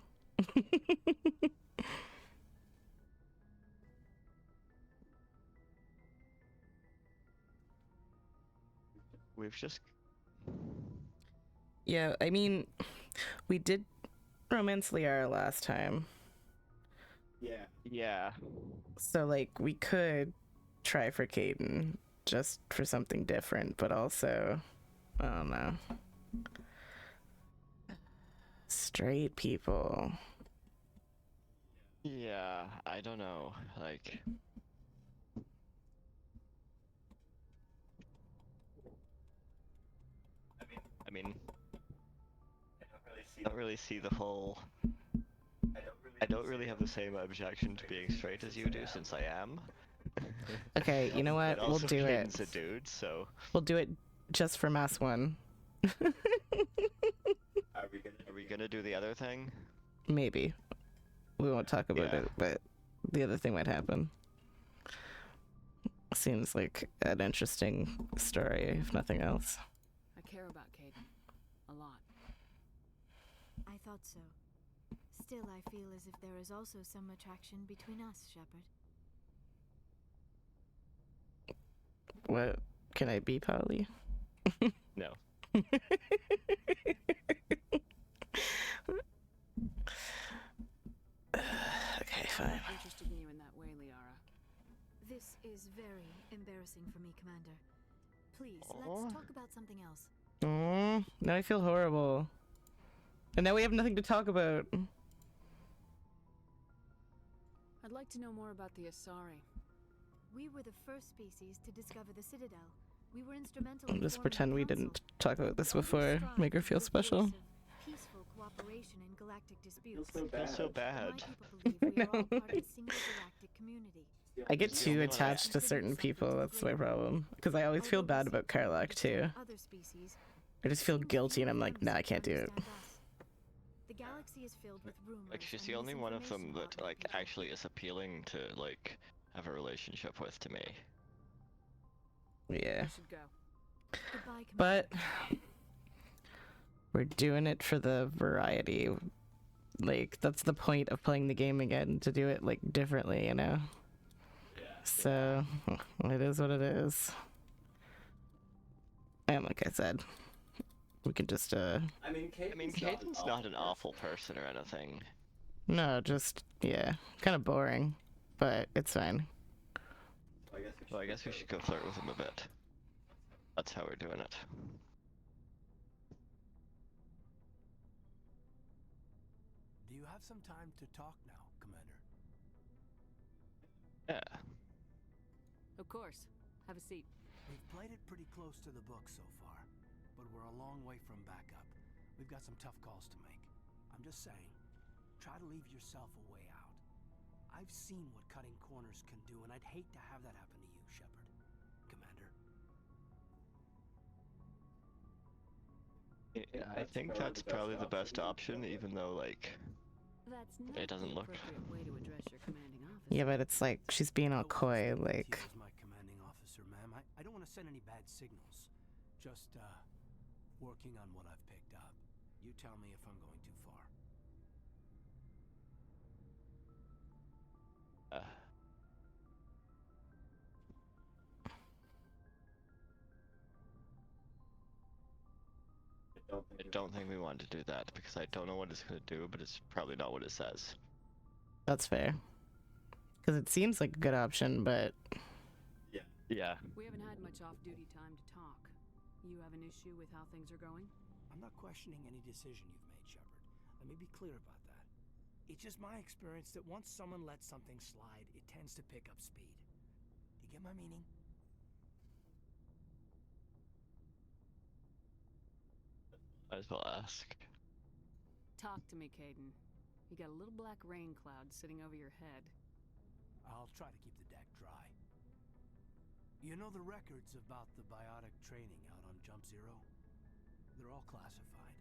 We've just... Yeah, I mean, we did romance Liara last time. Yeah. Yeah. So, like, we could try for Kaidan just for something different, but also, I don't know. Straight people. Yeah, I don't know. Like... I mean... I don't really see the whole... I don't really have the same objection to being straight as you do, since I am. Okay, you know what? We'll do it. Kaidan's a dude, so... We'll do it just for Mass 1. Are we gonna do the other thing? Maybe. We won't talk about it, but the other thing might happen. Seems like an interesting story, if nothing else. I care about Kaidan. A lot. I thought so. Still, I feel as if there is also some attraction between us, Shepard. What? Can I be poly? No. Okay, fine. I'm interested in you in that way, Liara. This is very embarrassing for me, Commander. Please, let's talk about something else. Oh, now I feel horrible. And now we have nothing to talk about. I'd like to know more about the Asari. We were the first species to discover the Citadel. We were instrumental in Just forming pretend the we Council. didn't talk about this before. Make her feel special. Peaceful cooperation in galactic disputes. I feel so bad. My people believe we are all part of a single galactic community. I get too attached to certain people, that's my problem. Because I always feel bad about Karlach too. Other species, I just feel guilty and I'm like, nah, I can't do it. The galaxy is filled with rumors. Like, she's and the only one of them misinformation that, about like, people. actually is appealing to, like, have a relationship with to me. Yeah. We should go. Goodbye, But we're doing it for the variety. Like, that's the point of playing the game again, to do it, like, differently, you know? So, it is what it is. And like I said, we can just, I mean, Caden's not an awful person or anything. no, just, yeah, kind of boring, but it's fine. So I guess we should go flirt with him a bit. That's how we're doing it. Do you have some time to talk now, Commander? Yeah. Of course. Have a seat. We've played it pretty close to the book so far, but we're a long way from backup. We've got some tough calls to make. I'm just saying, try to leave yourself a way out. I've seen what cutting corners can do, and I'd hate to have that happen to you, Shepard. Commander. Yeah, I think that's probably the best option, even though, like, That's not it doesn't the look... appropriate way to address your commanding officer. Yeah, but it's like, she's being all coy, like... As my commanding officer, ma'am, I don't want to send any bad signals. Just, working on what I've picked up. You tell me if I'm going too far. I don't think we want to do that, because I don't know what it's going to do, but it's probably not what it says. That's fair. Because it seems like a good option, but... Yeah. We haven't had much off-duty time to talk. You have an issue with how things are going? I'm not questioning any decision you've made, Shepard. Let me be clear about that. It's just my experience that once someone lets something slide, it tends to pick up speed. Do you get my meaning? Might as well ask. Talk to me, Caden. You got a little black rain cloud sitting over your head. I'll try to keep the deck dry. You know the records about the biotic training out on Jump Zero? They're all classified,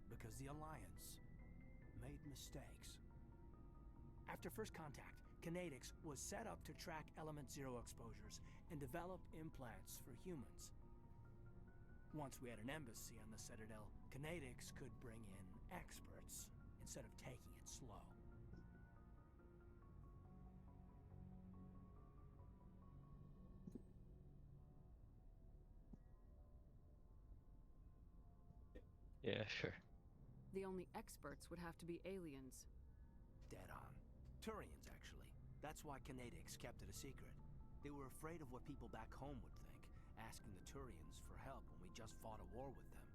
because the Alliance made mistakes. After first contact, Kinetics was set up to track Element Zero exposures and develop implants for humans. Once we had an embassy on the Citadel, Kinetics could bring in experts instead of taking it slow. Yeah, sure. The only experts would have to be aliens. Dead on. Turians, actually. That's why Kinetics kept it a secret. They were afraid of what people back home would think, asking the Turians for help when we just fought a war with them.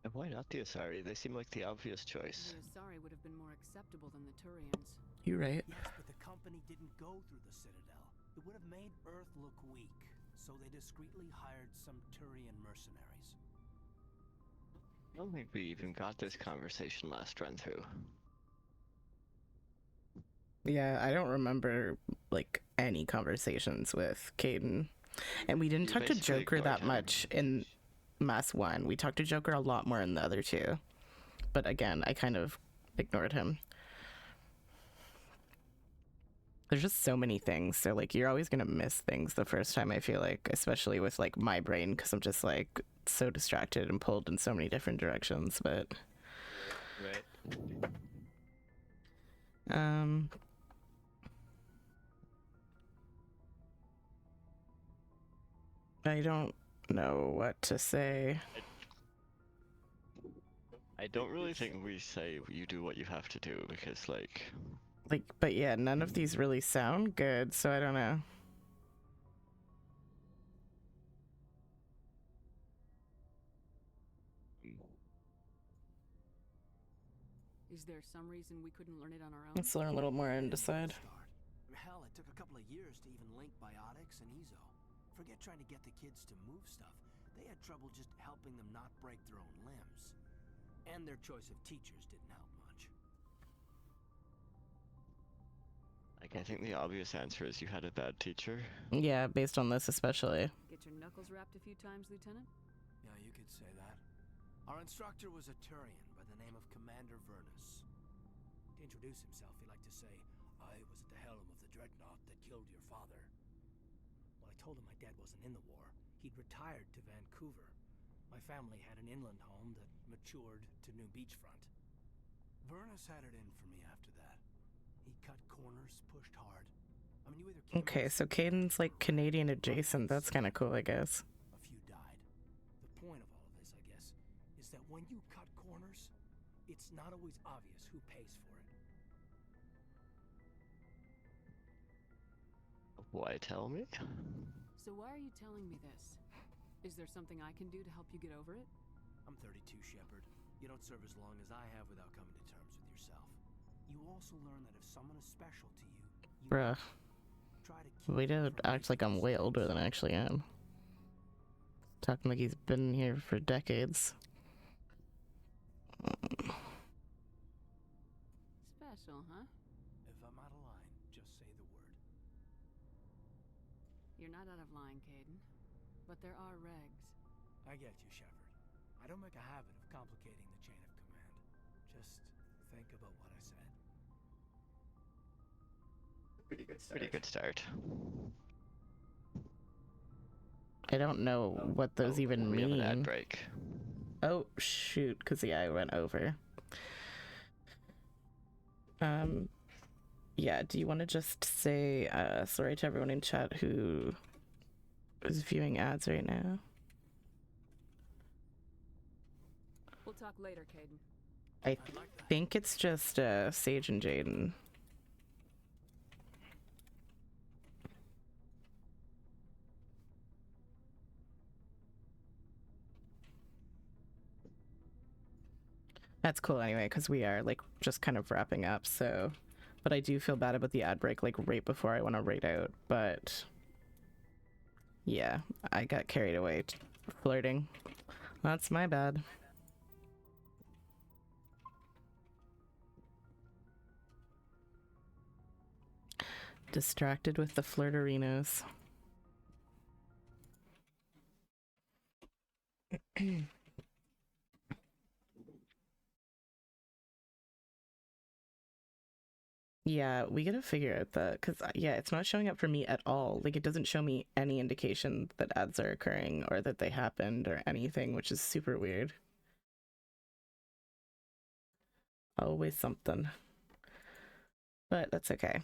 And why not the Asari? They seem like the obvious choice. The Asari would have been more acceptable than the Turians. You're right. Yes, but the company didn't go through the Citadel. It would have made Earth look weak, so they discreetly hired some Turian mercenaries. I don't think we even got this conversation last run through. Yeah, I don't remember, like, any conversations with Caden. And we didn't You talk to basically Joker ignored that him. much in Mass 1. We talked to Joker a lot more in the other two. But again, I kind of ignored him. There's just so many things. So, like, you're always going to miss things the first time, I feel like. Especially with, like, my brain. Because I'm just, like, so distracted and pulled in so many different directions. But... Right. I don't know what to say. I don't really think we say you do what you have to do, because, like... Like, but yeah, none of these really sound good, so I don't know. Is there some reason we couldn't learn it on our own? Let's learn a little more and decide. Hell, it took a couple of years to even link Biotics and Ezo. Forget trying to get the kids to move stuff. They had trouble just helping them not break their own limbs. And their choice of teachers didn't help much. Like, I think the obvious answer is you had a bad teacher. Yeah, based on this especially. Get your knuckles wrapped a few times, Lieutenant? Yeah, you could say that. Our instructor was a Turian by the name of Commander Vernus. To introduce himself, he liked to say, "I was at the helm of the dreadnought that killed your father." Well, I told him my dad wasn't in the war. He'd retired to Vancouver. My family had an inland home that matured to New Beachfront. Vernus had it in for me after that. He cut corners, pushed hard. I mean, you either came Okay, so Caden's like Canadian adjacent. That's kind of cool, I guess. a few died. The point of all of this, I guess, is that when you cut corners, it's not always obvious who pays for it. Why tell me? So why are you telling me this? Is there something I can do to help you get over it? I'm 32, Shepard. You don't serve as long as I have without coming to terms with yourself. You also learn that if someone is special to you, Bruh. We did act like I'm way older than I actually am. Talking like he's been here for decades. Special, huh? If I'm out of line, just say the word. You're not out of line, Caden. But there are regs. I get you, Shepard. I don't make a habit of complicating the chain of command. Just think about what I said. Pretty good start. I don't know what those even We mean. have an ad break. Oh, shoot, because yeah, I went over. Yeah, do you want to just say sorry to everyone in chat who is viewing ads right now? We'll talk later, Caden. I think it's just Sage and Jaden. That's cool anyway, because we are like just kind of wrapping up, so. But I do feel bad about the ad break like right before I want to raid out, but yeah, I got carried away flirting. That's my bad. Distracted with the flirterinos. Yeah, we gotta figure out that, because yeah, it's not showing up for me at all. Like, it doesn't show me any indication that ads are occurring or that they happened or anything, which is super weird. Always something. But that's okay.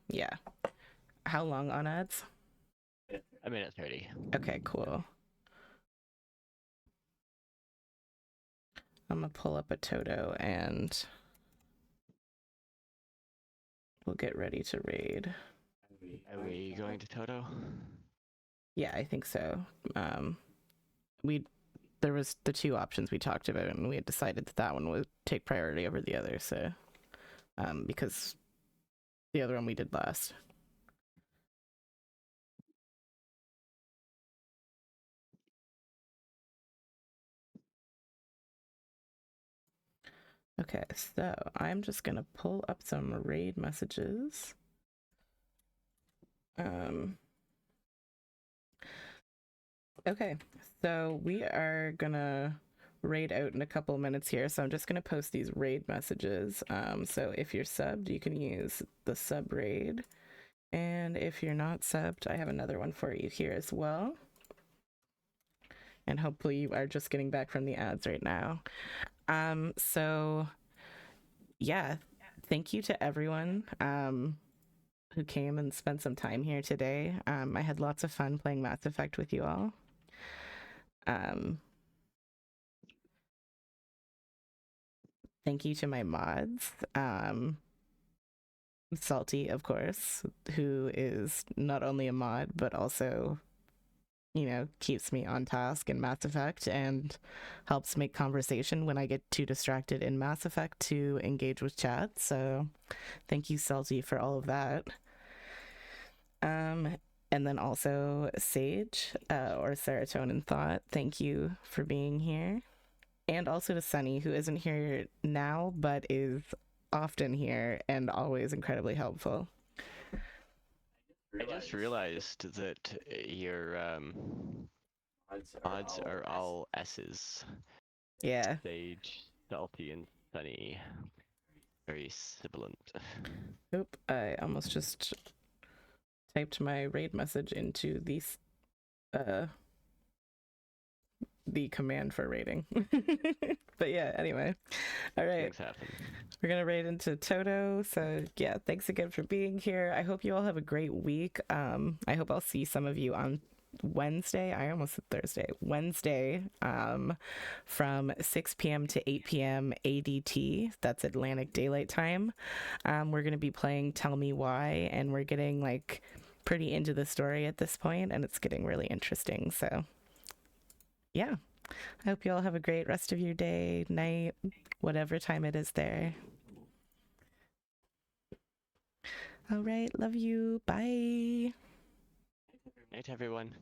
Yeah. How long on ads? A minute 30. Okay, cool. I'm gonna pull up a Toto and we'll get ready to raid. Are we going to Toto? Yeah, I think so. There was the two options we talked about, and we had decided that that one would take priority over the other. So, because the other one we did last. Okay, so I'm just gonna pull up some raid messages. Okay, so we are gonna raid out in a couple minutes here, so I'm just gonna post these raid messages. So if you're subbed, you can use the sub raid, and if you're not subbed, I have another one for you here as well. And hopefully you are just getting back from the ads right now. So yeah, thank you to everyone who came and spent some time here today. I had lots of fun playing Mass Effect with you all. Thank you to my mods. Salty, of course, who is not only a mod, but also, you know, keeps me on task in Mass Effect and helps make conversation when I get too distracted in Mass Effect to engage with chat. So thank you, Salty, for all of that. And then also Sage, or Serotonin Thought, thank you for being here. And also to Sunny, who isn't here now, but is often here and always incredibly helpful. I just realized that your odds are all S's. Yeah. Sage, salty, and sunny. Very sibilant. Oop, I almost just typed my raid message into the command for raiding. But yeah, anyway. All right. Things happen. We're going to raid into Toto. So yeah, thanks again for being here. I hope you all have a great week. I hope I'll see some of you on Wednesday. I almost said Thursday. Wednesday, from 6 p.m. to 8 p.m. ADT. That's Atlantic Daylight Time. We're going to be playing Tell Me Why, and we're getting like pretty into the story at this point, and it's getting really interesting. So yeah, I hope you all have a great rest of your day, night, whatever time it is there. All right, love you. Bye. Night, everyone.